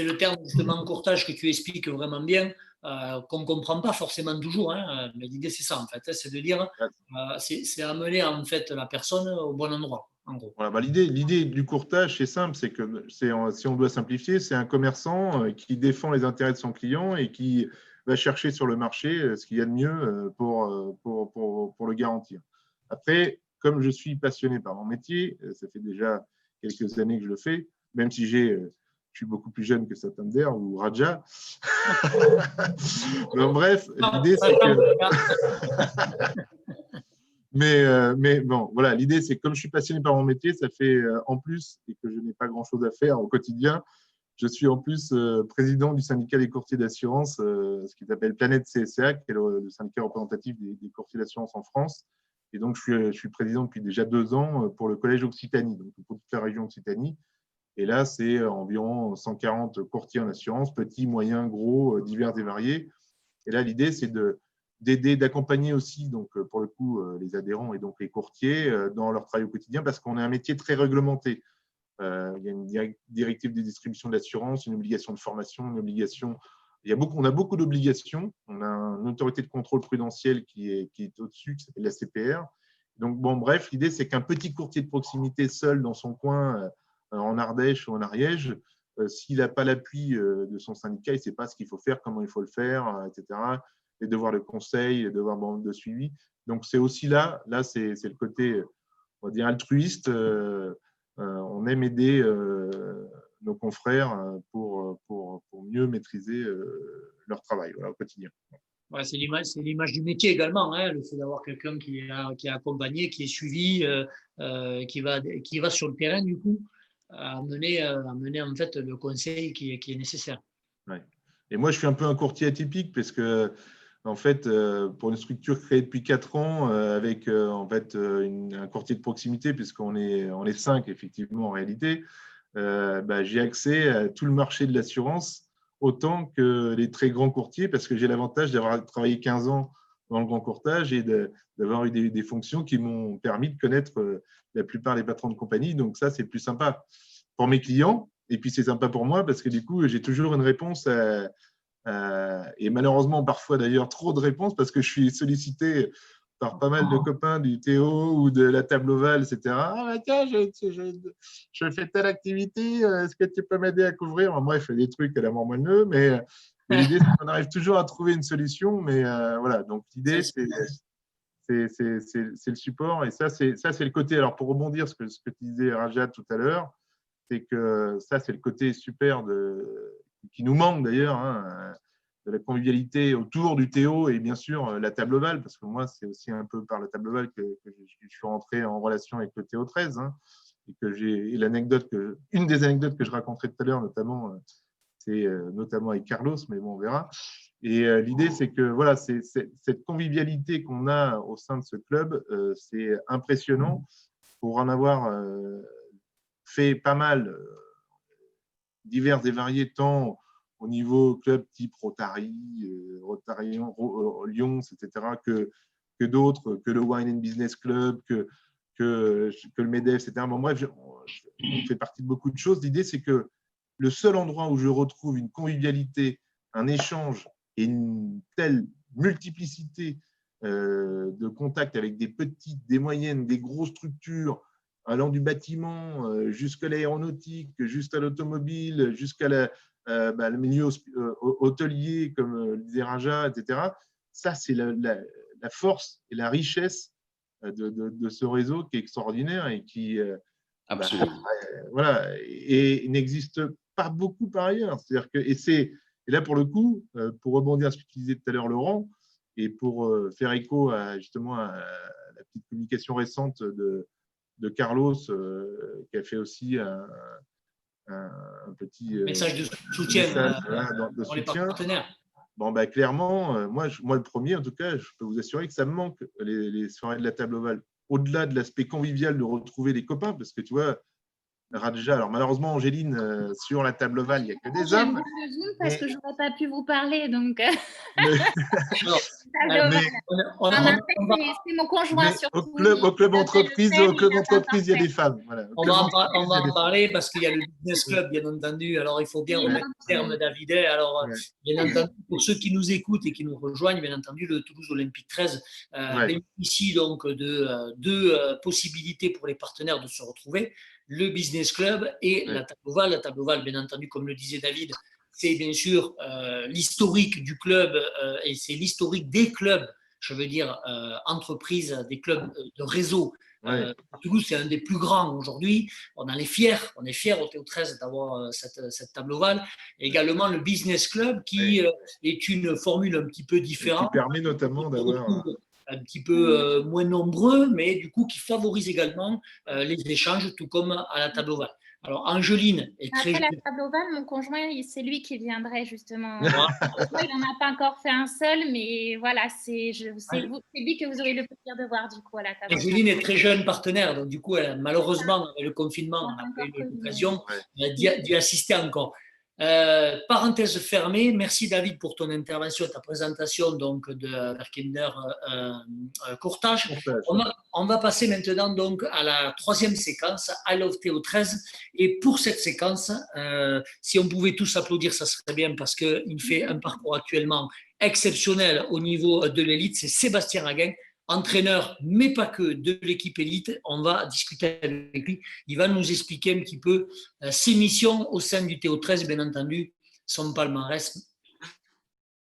le terme justement de courtage que tu expliques vraiment bien, qu'on ne comprend pas forcément toujours, hein, mais l'idée c'est ça en fait, c'est de dire, c'est amener en fait la personne au bon endroit. En gros. Voilà, l'idée du courtage, c'est simple, c'est que si on doit simplifier, c'est un commerçant qui défend les intérêts de son client et qui va chercher sur le marché ce qu'il y a de mieux pour le garantir. Après, comme je suis passionné par mon métier, ça fait déjà quelques années que je le fais, même si je suis beaucoup plus jeune que Santander ou Raja. Donc, bref, l'idée c'est que… Mais bon, voilà, l'idée, c'est que comme je suis passionné par mon métier, ça fait en plus, et que je n'ai pas grand-chose à faire au quotidien, je suis en plus président du syndicat des courtiers d'assurance, ce qui s'appelle Planète CSA, qui est le syndicat représentatif des courtiers d'assurance en France. Et donc, je suis président depuis déjà 2 ans pour le Collège Occitanie, donc pour toute la région Occitanie. Et là, c'est environ 140 courtiers en assurance, petits, moyens, gros, divers et variés. Et là, l'idée, c'est d'aider, d'accompagner aussi, donc, pour le coup, les adhérents et donc les courtiers dans leur travail au quotidien, parce qu'on a un métier très réglementé. Il y a une directive de distribution de l'assurance, une obligation de formation, une obligation… on a beaucoup d'obligations. On a une autorité de contrôle prudentiel qui est au-dessus, qui s'appelle la CPR. Donc, bon, bref, l'idée, c'est qu'un petit courtier de proximité seul dans son coin, en Ardèche ou en Ariège, s'il n'a pas l'appui de son syndicat, il ne sait pas ce qu'il faut faire, comment il faut le faire, etc. Les devoirs de conseil, les devoirs de suivi. Donc, c'est aussi là c'est le côté, on va dire, altruiste. On aime aider nos confrères pour mieux maîtriser leur travail au quotidien. Ouais, c'est l'image du métier également, hein, le fait d'avoir quelqu'un qui est accompagné, qui est suivi, qui va sur le terrain du coup. à mener en fait le conseil qui est nécessaire. Ouais. Et moi, je suis un peu un courtier atypique parce que, en fait, pour une structure créée depuis 4 ans, avec en fait un courtier de proximité, puisqu'on est 5 effectivement en réalité, j'ai accès à tout le marché de l'assurance autant que les très grands courtiers, parce que j'ai l'avantage d'avoir travaillé 15 ans dans le grand courtage et d'avoir eu des fonctions qui m'ont permis de connaître la plupart des patrons de compagnie. Donc ça, c'est plus sympa pour mes clients. Et puis, c'est sympa pour moi parce que du coup, j'ai toujours une réponse et malheureusement, parfois d'ailleurs, trop de réponses parce que je suis sollicité par pas mal de copains du Théo ou de la table ovale, etc. Ah, bah, tiens, je fais telle activité, est-ce que tu peux m'aider à couvrir? Moi, je fais des trucs à la mort moelleux, mais l'idée, c'est qu'on arrive toujours à trouver une solution. Mais voilà, donc l'idée, c'est le support. Et ça, c'est le côté. Alors, pour rebondir sur ce que tu disais, Rajat, tout à l'heure, c'est que ça, c'est le côté super qui nous manque d'ailleurs, hein, de la convivialité autour du Théo et bien sûr la table ovale, parce que moi, c'est aussi un peu par la table ovale que je suis rentré en relation avec le Théo 13. Hein, et que une des anecdotes que je raconterai tout à l'heure, notamment, c'est notamment avec Carlos, mais bon, on verra. Et l'idée, c'est que voilà, cette convivialité qu'on a au sein de ce club, c'est impressionnant. Pour en avoir fait pas mal, divers et variés, tant au niveau club type Rotary, Lyons, etc., que d'autres, que le Wine and Business Club, que le MEDEF, etc. Bon, bref, on fait partie de beaucoup de choses. L'idée, c'est que le seul endroit où je retrouve une convivialité, un échange et une telle multiplicité de contacts avec des petites, des moyennes, des grosses structures, allant du bâtiment jusqu'à l'aéronautique, jusqu'à l'automobile, jusqu'à le milieu hôtelier, comme le disait Raja, etc. Ça, c'est la force et la richesse de ce réseau qui est extraordinaire et qui Absolument. voilà, et n'existe pas beaucoup par ailleurs. C'est-à-dire que, et là, pour le coup, pour rebondir à ce que tu disais tout à l'heure, Laurent, et pour faire écho justement à la petite communication récente de Carlos, qui a fait aussi un petit Message de soutien message, de pour les soutien. partenaires. Bon, clairement, moi, le premier, en tout cas, je peux vous assurer que ça me manque, les soirées de la table ovale. Au-delà de l'aspect convivial de retrouver les copains, parce que tu vois, Radja, alors malheureusement, Angéline, sur la table ovale, il n'y a que des hommes. Le Zoom parce que je n'aurais pas pu vous parler, donc. Mais, c'est mon conjoint surtout. Au club entreprise, il y a des femmes. Voilà. On va en parler parce qu'il y a le business club, bien entendu. Alors, il faut bien remettre le terme, David. Alors, bien entendu, pour ceux qui nous écoutent et qui nous rejoignent, bien entendu, le Toulouse Olympique 13 bénéficie donc de deux possibilités pour les partenaires de se retrouver. Le business club et la table ovale. La table ovale, bien entendu, comme le disait David, c'est bien sûr l'historique du club et c'est l'historique des clubs, je veux dire entreprises, des clubs de réseau. Toulouse, c'est un des plus grands aujourd'hui. On est fiers au Théo 13 d'avoir cette table ovale. Et également le business club qui est une formule un petit peu différente. Qui permet notamment d'avoir un petit peu moins nombreux, mais du coup qui favorise également les échanges, tout comme à la table ovale. Alors, Angeline est très... Après la table ovale, mon conjoint, c'est lui qui viendrait justement. Il n'en a pas encore fait un seul, mais voilà, c'est lui que vous aurez le plaisir de voir du coup à la table ovale. Angeline est très jeune partenaire, donc du coup, malheureusement, avec le confinement, on n'a pas eu l'occasion d'y assister encore. Parenthèse fermée, merci David pour ton intervention et ta présentation donc, de Werkender Courtage. On va passer maintenant donc à la troisième séquence, I Love Théo 13. Et pour cette séquence, si on pouvait tous applaudir, ça serait bien parce qu'il fait un parcours actuellement exceptionnel au niveau de l'élite. C'est Sébastien Raguin, entraîneur, mais pas que, de l'équipe élite. On va discuter avec lui. Il va nous expliquer un petit peu ses missions au sein du Théo 13, bien entendu, son palmarès.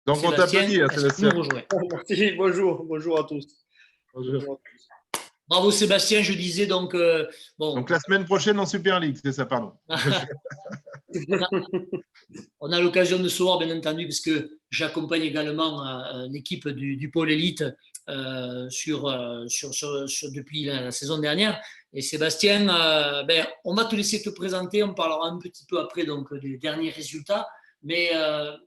Donc, on t'applaudit, Sébastien. Merci, bonjour à tous. Bonjour. Bravo Sébastien, je disais donc… Donc la semaine prochaine en Super League, c'est ça, pardon. On a l'occasion de se voir, bien entendu, parce que j'accompagne également l'équipe du pôle élite depuis la saison dernière. Et Sébastien, on va te laisser te présenter, on parlera un petit peu après donc, des derniers résultats, mais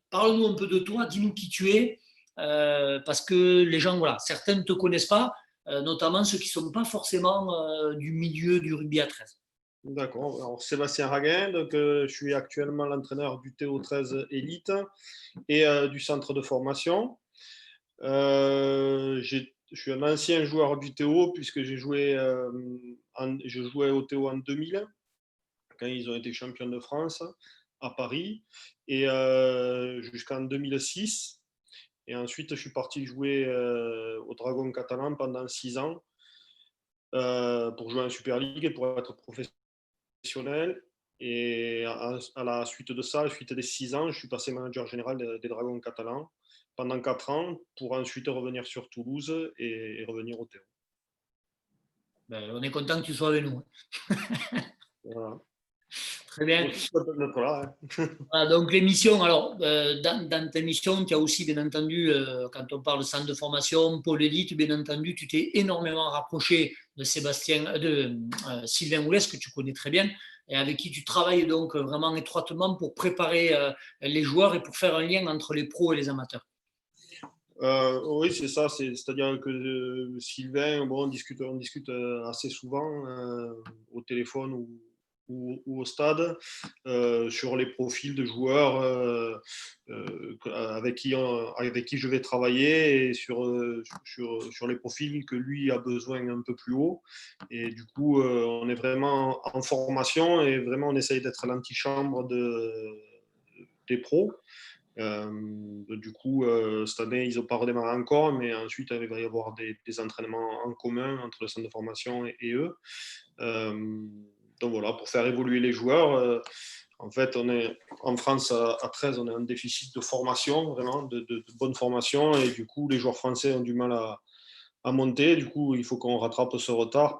parle-nous un peu de toi, dis-nous qui tu es, parce que les gens, voilà, certains ne te connaissent pas, notamment ceux qui ne sont pas forcément du milieu du rugby à 13. D'accord. Alors, Sébastien Raguin, donc, je suis actuellement l'entraîneur du TO13 Elite et du centre de formation. Je suis un ancien joueur du TO puisque je jouais au TO en 2000 quand ils ont été champions de France à Paris et jusqu'en 2006. Et ensuite, je suis parti jouer au Dragon catalan pendant 6 ans pour jouer en Super League et pour être professionnel. Et à la suite de ça, à la suite des 6 ans, je suis passé manager général des Dragons catalans pendant 4 ans pour ensuite revenir sur Toulouse et revenir au Théo. On est content que tu sois avec nous. Voilà. Très bien. Voilà, Voilà, donc l'émission, alors dans ta émission, tu as aussi bien entendu, quand on parle de centre de formation, pôle élite, bien entendu, tu t'es énormément rapproché de Sylvain Oulès, que tu connais très bien, et avec qui tu travailles donc vraiment étroitement pour préparer les joueurs et pour faire un lien entre les pros et les amateurs. Oui, c'est ça. C'est-à-dire que Sylvain, on discute assez souvent au téléphone ou au stade sur les profils de joueurs avec qui je vais travailler et sur les profils que lui a besoin un peu plus haut. Et du coup, on est vraiment en formation et vraiment on essaye d'être l'antichambre des pros. Du coup, cette année, ils n'ont pas redémarré encore, mais ensuite, il va y avoir des entraînements en commun entre le centre de formation et eux. Donc voilà, pour faire évoluer les joueurs. En fait, en France, à 13, on est en déficit de formation, vraiment, de bonne formation. Et du coup, les joueurs français ont du mal à monter. Du coup, il faut qu'on rattrape ce retard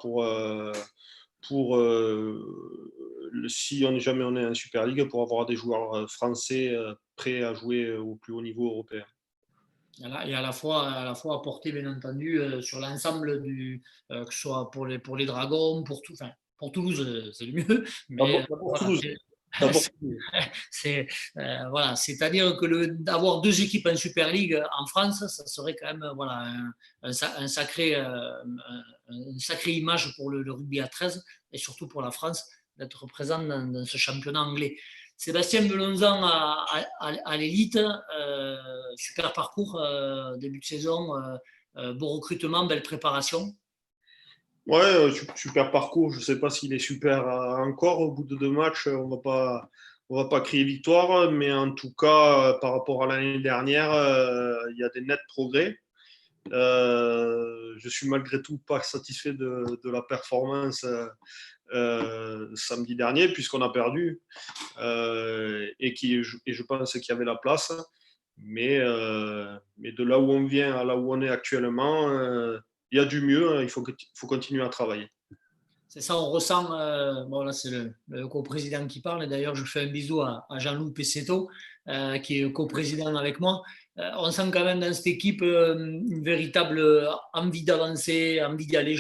si jamais on est en Super League, pour avoir des joueurs français prêts à jouer au plus haut niveau européen. Et à la fois apporter, bien entendu, sur l'ensemble que ce soit pour les Dragons, pour Toulouse, c'est le mieux. Mais c'est-à-dire que d'avoir 2 équipes en Super League en France, ça serait quand même un sacré image pour le rugby à 13 et surtout pour la France d'être présent dans ce championnat anglais. Sébastien Melonzan à l'élite, super parcours, début de saison, beau recrutement, belle préparation. Ouais, super parcours. Je ne sais pas s'il est super encore. Au bout de 2 matchs, on va pas crier victoire, mais en tout cas, par rapport à l'année dernière, il y a des nets progrès. Je suis malgré tout pas satisfait de la performance samedi dernier, puisqu'on a perdu et je pense qu'il y avait la place. Mais de là où on vient à là où on est actuellement, il y a du mieux. Il faut continuer à travailler. C'est ça, on ressent. Là, c'est le coprésident qui parle. Et d'ailleurs, je fais un bisou à Jean-Loup Pessetto, qui est coprésident avec moi. On sent quand même dans cette équipe une véritable envie d'avancer, envie d'y aller.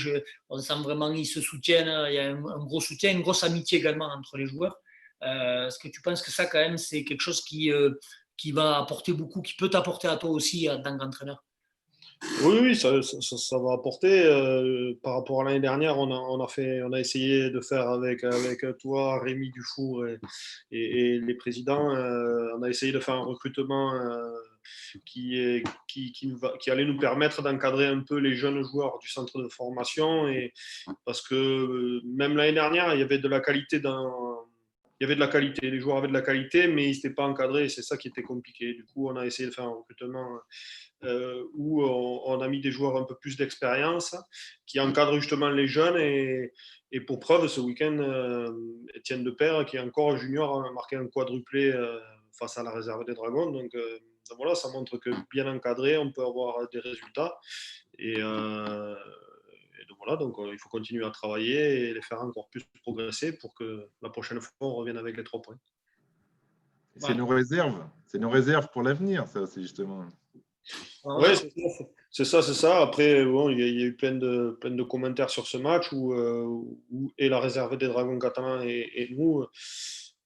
On sent vraiment qu'ils se soutiennent. Il y a un gros soutien, une grosse amitié également entre les joueurs. Est-ce que tu penses que ça, quand même, c'est quelque chose qui va apporter beaucoup, qui peut t'apporter à toi aussi en tant qu'entraîneur? Oui, ça va apporter. Par rapport à l'année dernière, on a essayé de faire avec toi, Rémi Dufour et les présidents, on a essayé de faire un recrutement qui allait nous permettre d'encadrer un peu les jeunes joueurs du centre de formation. Parce que même l'année dernière, il y avait de la qualité les joueurs avaient de la qualité, mais ils n'étaient pas encadrés et c'est ça qui était compliqué. Du coup, on a essayé de faire un recrutement où on a mis des joueurs un peu plus d'expérience qui encadrent justement les jeunes. Et pour preuve, ce week-end, Étienne Depère, qui est encore junior, a marqué un quadruplé face à la réserve des Dragons. Donc voilà, ça montre que bien encadré, on peut avoir des résultats. Et donc voilà, donc il faut continuer à travailler et les faire encore plus progresser pour que la prochaine fois, on revienne avec les 3 points. C'est nos réserves pour l'avenir, ça, c'est justement. Ouais, C'est ça. Après, bon, il y a eu plein de commentaires sur ce match où et la réserve des Dragons catalans et nous,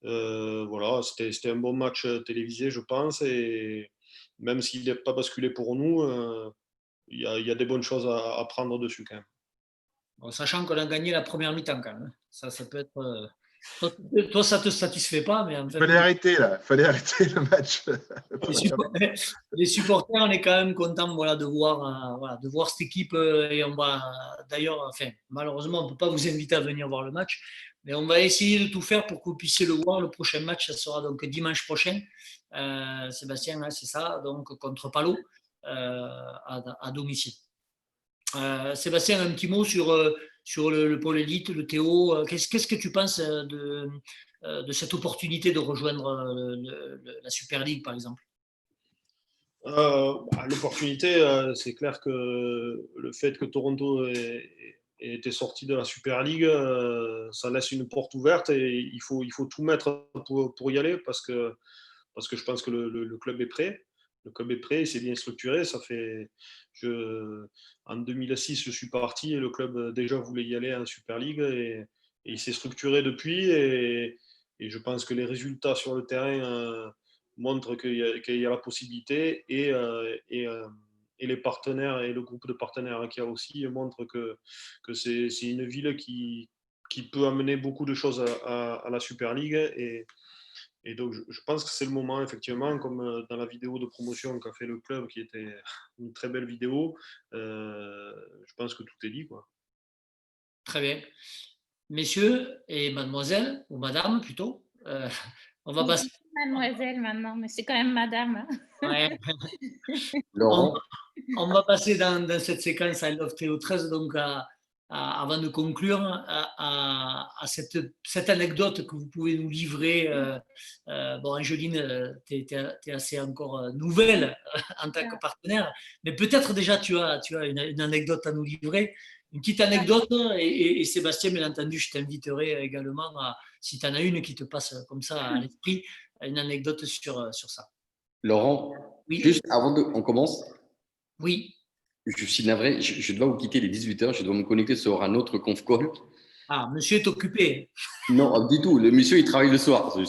voilà, c'était un bon match télévisé, je pense. Et même s'il n'est pas basculé pour nous, il y a des bonnes choses à prendre dessus quand même. Bon, sachant qu'on a gagné la première mi-temps quand même. Ça peut être. Toi, ça ne te satisfait pas, mais en fait, Il fallait arrêter le match. les supporters, on est quand même contents de voir cette équipe. Et on va d'ailleurs, malheureusement, on ne peut pas vous inviter à venir voir le match, mais on va essayer de tout faire pour que vous puissiez le voir. Le prochain match, ça sera donc dimanche prochain. Sébastien, c'est ça, donc contre Palo à domicile. Sébastien, un petit mot sur le pôle élite, le Théo. Qu'est-ce que tu penses de cette opportunité de rejoindre la Super League, par exemple? L'opportunité, c'est clair que le fait que Toronto ait été sorti de la Super League, ça laisse une porte ouverte et il faut tout mettre pour y aller parce que je pense que le club est prêt. Le club est prêt, c'est bien structuré. En 2006, je suis parti et le club déjà voulait y aller en Super League et il s'est structuré depuis. Et je pense que les résultats sur le terrain montrent qu'il y a la possibilité et les partenaires et le groupe de partenaires qu'il y a aussi montrent que c'est une ville qui peut amener beaucoup de choses à la Super League. Et donc, je pense que c'est le moment, effectivement, comme dans la vidéo de promotion qu'a fait le club, qui était une très belle vidéo, je pense que tout est dit, quoi. Très bien. Messieurs et mademoiselle, ou madame plutôt, on va passer. Mademoiselle maintenant, mais c'est quand même madame. Ouais. Laurent, On va passer dans cette séquence I Love Théo 13, donc avant de conclure, à cette anecdote que vous pouvez nous livrer. Bon, Angeline, tu es assez encore nouvelle en tant que partenaire, mais peut-être déjà tu as une anecdote à nous livrer, une petite anecdote. Et Sébastien, bien entendu, je t'inviterai également, si tu en as une qui te passe comme ça à l'esprit, une anecdote sur ça. Laurent, Oui. juste avant qu'on commence, oui. Je suis navré, je dois vous quitter les 18h, je dois me connecter sur un autre conf call. Ah, monsieur est occupé. Non, du tout, le monsieur il travaille le soir. Il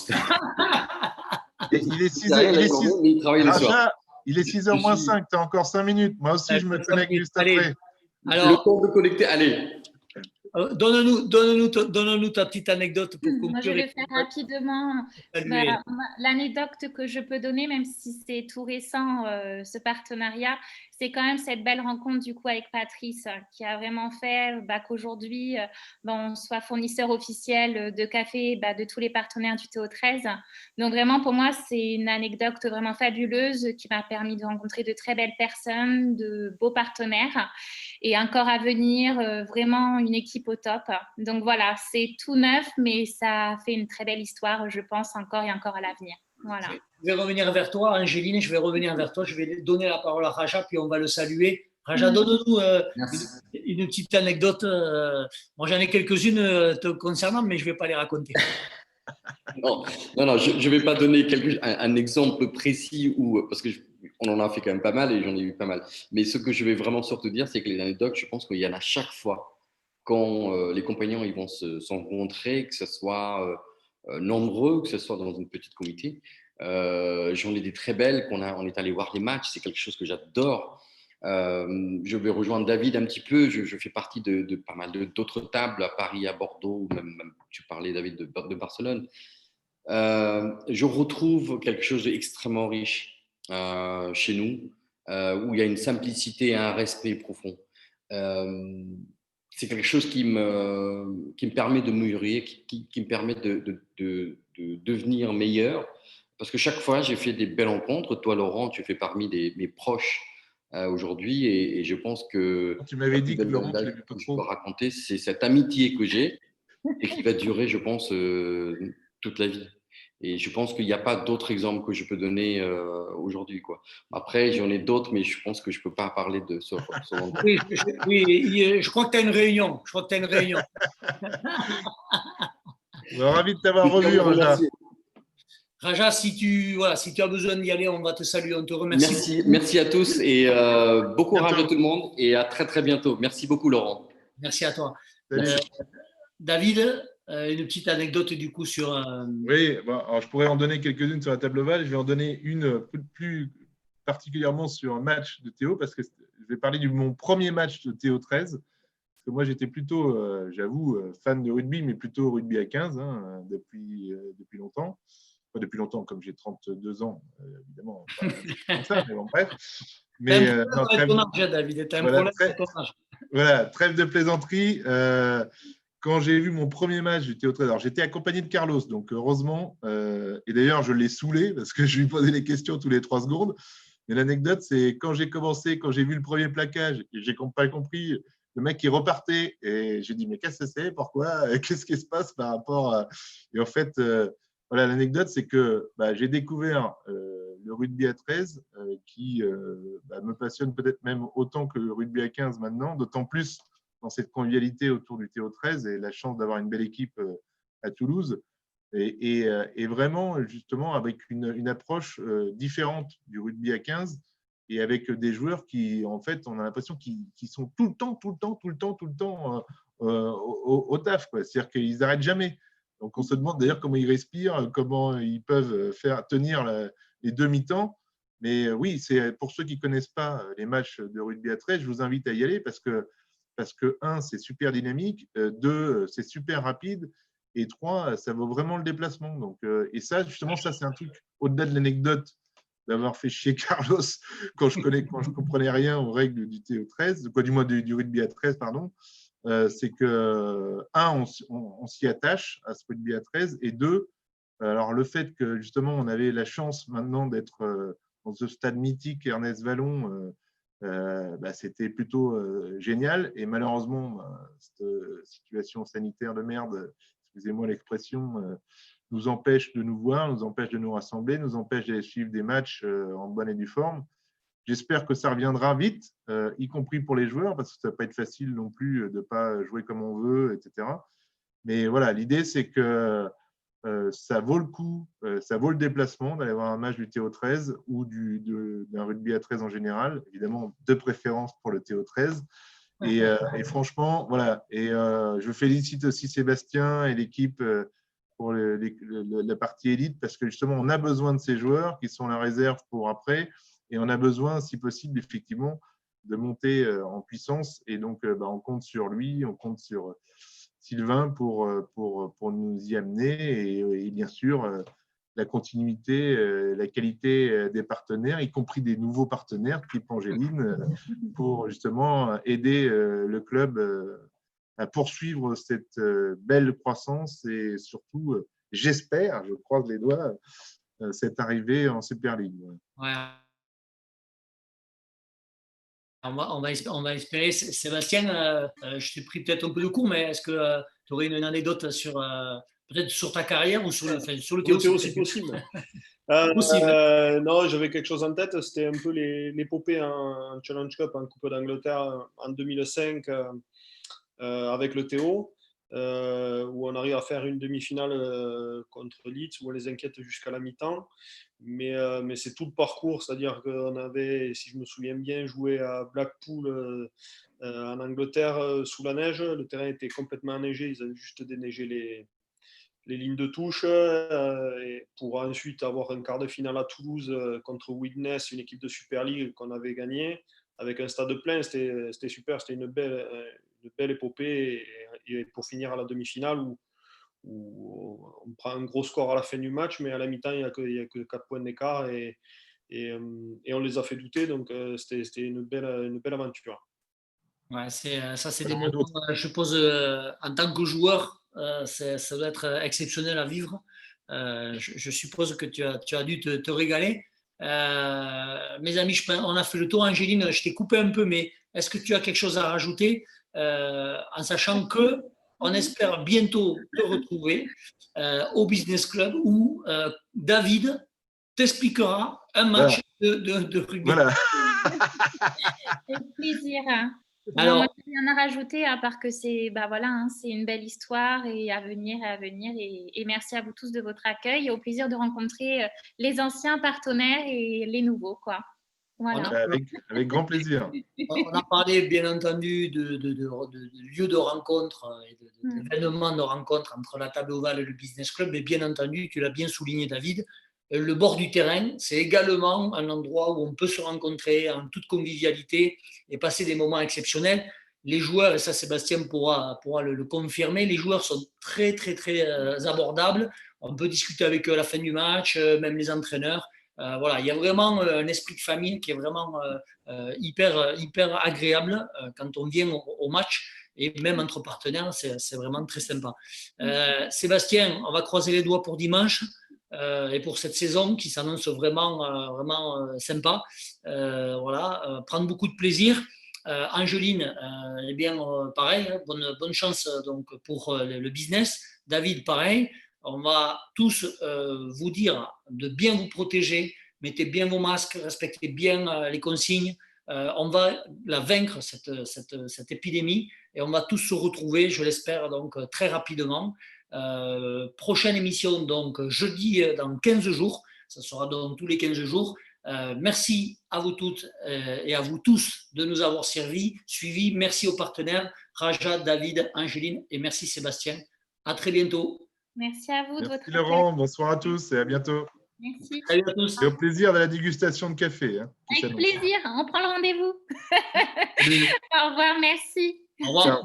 est 6h, il travaille le soir. Il est 6h moins 5, tu as encore 5 minutes. Moi aussi, je me connecte juste après. Alors, le temps de connecter, allez. Donne-nous ta petite anecdote pour conclure. Moi, je vais faire rapidement. L'anecdote que je peux donner, même si c'est tout récent, ce partenariat, c'est quand même cette belle rencontre du coup avec Patrice qui a vraiment fait qu'aujourd'hui, on soit fournisseur officiel de café de tous les partenaires du TO13. Donc vraiment, pour moi, c'est une anecdote vraiment fabuleuse qui m'a permis de rencontrer de très belles personnes, de beaux partenaires et encore à venir, vraiment une équipe au top. Donc voilà, c'est tout neuf, mais ça fait une très belle histoire, je pense, encore et encore à l'avenir. Voilà. Je vais revenir vers toi, Angeline, je vais donner la parole à Raja, puis on va le saluer. Raja, donne-nous une petite anecdote. Moi, j'en ai quelques-unes te concernant, mais je ne vais pas les raconter. Non, je ne vais pas donner un exemple précis parce qu'on en a fait quand même pas mal et j'en ai eu pas mal. Mais ce que je vais vraiment surtout dire, c'est que les anecdotes, je pense qu'il y en a chaque fois quand les compagnons ils vont se rencontrer, que ce soit nombreux, que ce soit dans une petite comité. J'en ai des très belles on est allé voir les matchs, c'est quelque chose que j'adore. Je vais rejoindre David un petit peu. Je fais partie de pas mal d'autres tables à Paris, à Bordeaux, même tu parlais, David, de Barcelone. Je retrouve quelque chose d'extrêmement riche chez nous, où il y a une simplicité et un respect profond. C'est quelque chose qui me permet de mûrir, qui me permet de devenir meilleur. Parce que chaque fois, j'ai fait des belles rencontres. Toi, Laurent, tu fais parmi mes proches aujourd'hui. Et je pense que tu m'avais dit que Laurent, tu l'avais pas trop. Je peux raconter, c'est cette amitié que j'ai et qui va durer, je pense, toute la vie. Et je pense qu'il n'y a pas d'autres exemples que je peux donner aujourd'hui, quoi. Après, j'en ai d'autres, mais je pense que je ne peux pas parler de ça. Oui, je crois que tu as une réunion. Ravi de t'avoir revu, Raja. Raja, si tu as besoin d'y aller, on va te saluer, on te remercie. Merci à tous et bon courage à tout le monde et à très très bientôt. Merci beaucoup Laurent. Merci à toi. Salut. David, une petite anecdote du coup sur… Oui, bon, alors je pourrais en donner quelques-unes sur la table ovale. Je vais en donner une plus particulièrement sur un match de Théo, parce que je vais parler de mon premier match de Théo 13. Parce que moi, j'étais plutôt, j'avoue, fan de rugby, mais plutôt rugby à 15 depuis longtemps. Pas depuis longtemps, comme j'ai 32 ans, évidemment, pas comme ça, mais bon, bref. Mais, David, tu as un problème avec ton âge. Voilà, trêve de plaisanterie. Quand j'ai vu mon premier match du Théo 13, alors j'étais accompagné de Carlos, donc heureusement, et d'ailleurs je l'ai saoulé parce que je lui posais des questions tous les 3 secondes. Mais l'anecdote, c'est quand j'ai commencé, quand j'ai vu le premier plaquage, et j'ai pas compris, le mec qui repartait, et j'ai dit mais qu'est-ce que c'est, pourquoi, qu'est-ce qui se passe par rapport à… Et en fait, voilà, l'anecdote, c'est que j'ai découvert le rugby à 13 qui me passionne peut-être même autant que le rugby à 15 maintenant, d'autant plus dans cette convivialité autour du Théo 13 et la chance d'avoir une belle équipe à Toulouse. Et vraiment, justement, avec une approche différente du rugby à 15 et avec des joueurs qui, en fait, on a l'impression qu'ils sont tout le temps au taf. C'est-à-dire qu'ils n'arrêtent jamais. Donc, on se demande d'ailleurs comment ils respirent, comment ils peuvent faire tenir les demi-temps. Mais oui, c'est pour ceux qui ne connaissent pas les matchs de rugby à 13, je vous invite à y aller parce que, un, c'est super dynamique, deux, c'est super rapide, et trois, ça vaut vraiment le déplacement. Donc, et ça, justement, ça, c'est un truc, au-delà de l'anecdote d'avoir fait chier Carlos quand je comprenais rien aux règles du TO13, du moins du rugby à 13, pardon, c'est que, un, on s'y attache à ce rugby à 13, et deux, alors le fait que, justement, on avait la chance maintenant d'être dans ce stade mythique Ernest Vallon, c'était plutôt génial. Et malheureusement, cette situation sanitaire de merde, excusez-moi l'expression, nous empêche de nous voir, nous empêche de nous rassembler, nous empêche d'aller suivre des matchs en bonne et due forme. J'espère que ça reviendra vite, y compris pour les joueurs, parce que ça ne va pas être facile non plus de ne pas jouer comme on veut, etc. Mais voilà, l'idée, c'est que ça vaut le coup, ça vaut le déplacement d'aller voir un match du TO13 ou d'un rugby à 13 en général, évidemment de préférence pour le TO13. Et franchement, voilà. Et je félicite aussi Sébastien et l'équipe pour la partie élite, parce que justement, on a besoin de ces joueurs qui sont la réserve pour après, et on a besoin, si possible, effectivement, de monter en puissance. Et donc, on compte sur lui, on compte sur Sylvain pour nous y amener, et bien sûr la continuité, la qualité des partenaires, y compris des nouveaux partenaires type Angéline, pour justement aider le club à poursuivre cette belle croissance et surtout, j'espère, je croise les doigts, cette arrivée en Super League. Ouais. On va espérer. Sébastien, je t'ai pris peut-être un peu de cours, mais est-ce que tu aurais une anecdote sur peut-être sur ta carrière ou sur le Théo, si possible. Non, j'avais quelque chose en tête. C'était un peu l'épopée en Challenge Cup, en Coupe d'Angleterre en 2005 avec le Théo, où on arrive à faire une demi-finale contre Leeds, où on les inquiète jusqu'à la mi-temps. Mais c'est tout le parcours, c'est-à-dire qu'on avait, si je me souviens bien, joué à Blackpool en Angleterre sous la neige. Le terrain était complètement enneigé, ils avaient juste déneigé les lignes de touche, et pour ensuite avoir un quart de finale à Toulouse contre Widnes, une équipe de Super League qu'on avait gagné avec un stade plein. C'était super, c'était une belle épopée, et pour finir à la demi-finale où on prend un gros score à la fin du match, mais à la mi-temps, il n'y a que 4 points d'écart, et on les a fait douter. Donc, c'était une belle aventure. Ouais, ça, c'est des moments, je suppose, en tant que joueur, ça doit être exceptionnel à vivre. Je suppose que tu as dû te régaler. Mes amis, on a fait le tour. Angéline, je t'ai coupé un peu, mais est-ce que tu as quelque chose à rajouter, en sachant qu'on espère bientôt te retrouver au Business Club où David t'expliquera un match de rugby. Voilà. Avec plaisir. Alors, moi, je n'ai rien à rajouter, à part que c'est voilà, hein, c'est une belle histoire et à venir. Et merci à vous tous de votre accueil et au plaisir de rencontrer les anciens partenaires et les nouveaux, quoi. Voilà. Avec grand plaisir. on a parlé bien entendu de lieux de rencontre et d'événements de rencontre entre la table ovale et le business club, mais bien entendu, tu l'as bien souligné, David, le bord du terrain, c'est également un endroit où on peut se rencontrer en toute convivialité et passer des moments exceptionnels. Les joueurs, et ça Sébastien pourra le confirmer, les joueurs sont très très très abordables. On peut discuter avec eux à la fin du match, même les entraîneurs. Voilà, il y a vraiment un esprit de famille qui est vraiment hyper agréable quand on vient au match. Et même entre partenaires, c'est vraiment très sympa. Sébastien, on va croiser les doigts pour dimanche et pour cette saison qui s'annonce vraiment sympa. Voilà, prendre beaucoup de plaisir. Angeline, eh bien, pareil, hein, bonne chance donc, pour le business. David, pareil. On va tous vous dire de bien vous protéger, mettez bien vos masques, respectez bien les consignes. On va la vaincre, cette épidémie, et on va tous se retrouver, je l'espère, donc très rapidement. Prochaine émission, donc jeudi dans 15 jours. Ça sera donc tous les 15 jours. Merci à vous toutes et à vous tous de nous avoir suivis. Merci aux partenaires, Raja, David, Angeline, et merci Sébastien. À très bientôt. Merci à vous de Merci votre Laurent, bonsoir à tous et à bientôt. Merci. Salut à tous. Et au plaisir de la dégustation de café. Hein, Avec plaisir, on prend le rendez-vous. Au revoir, merci. Au revoir. Ciao.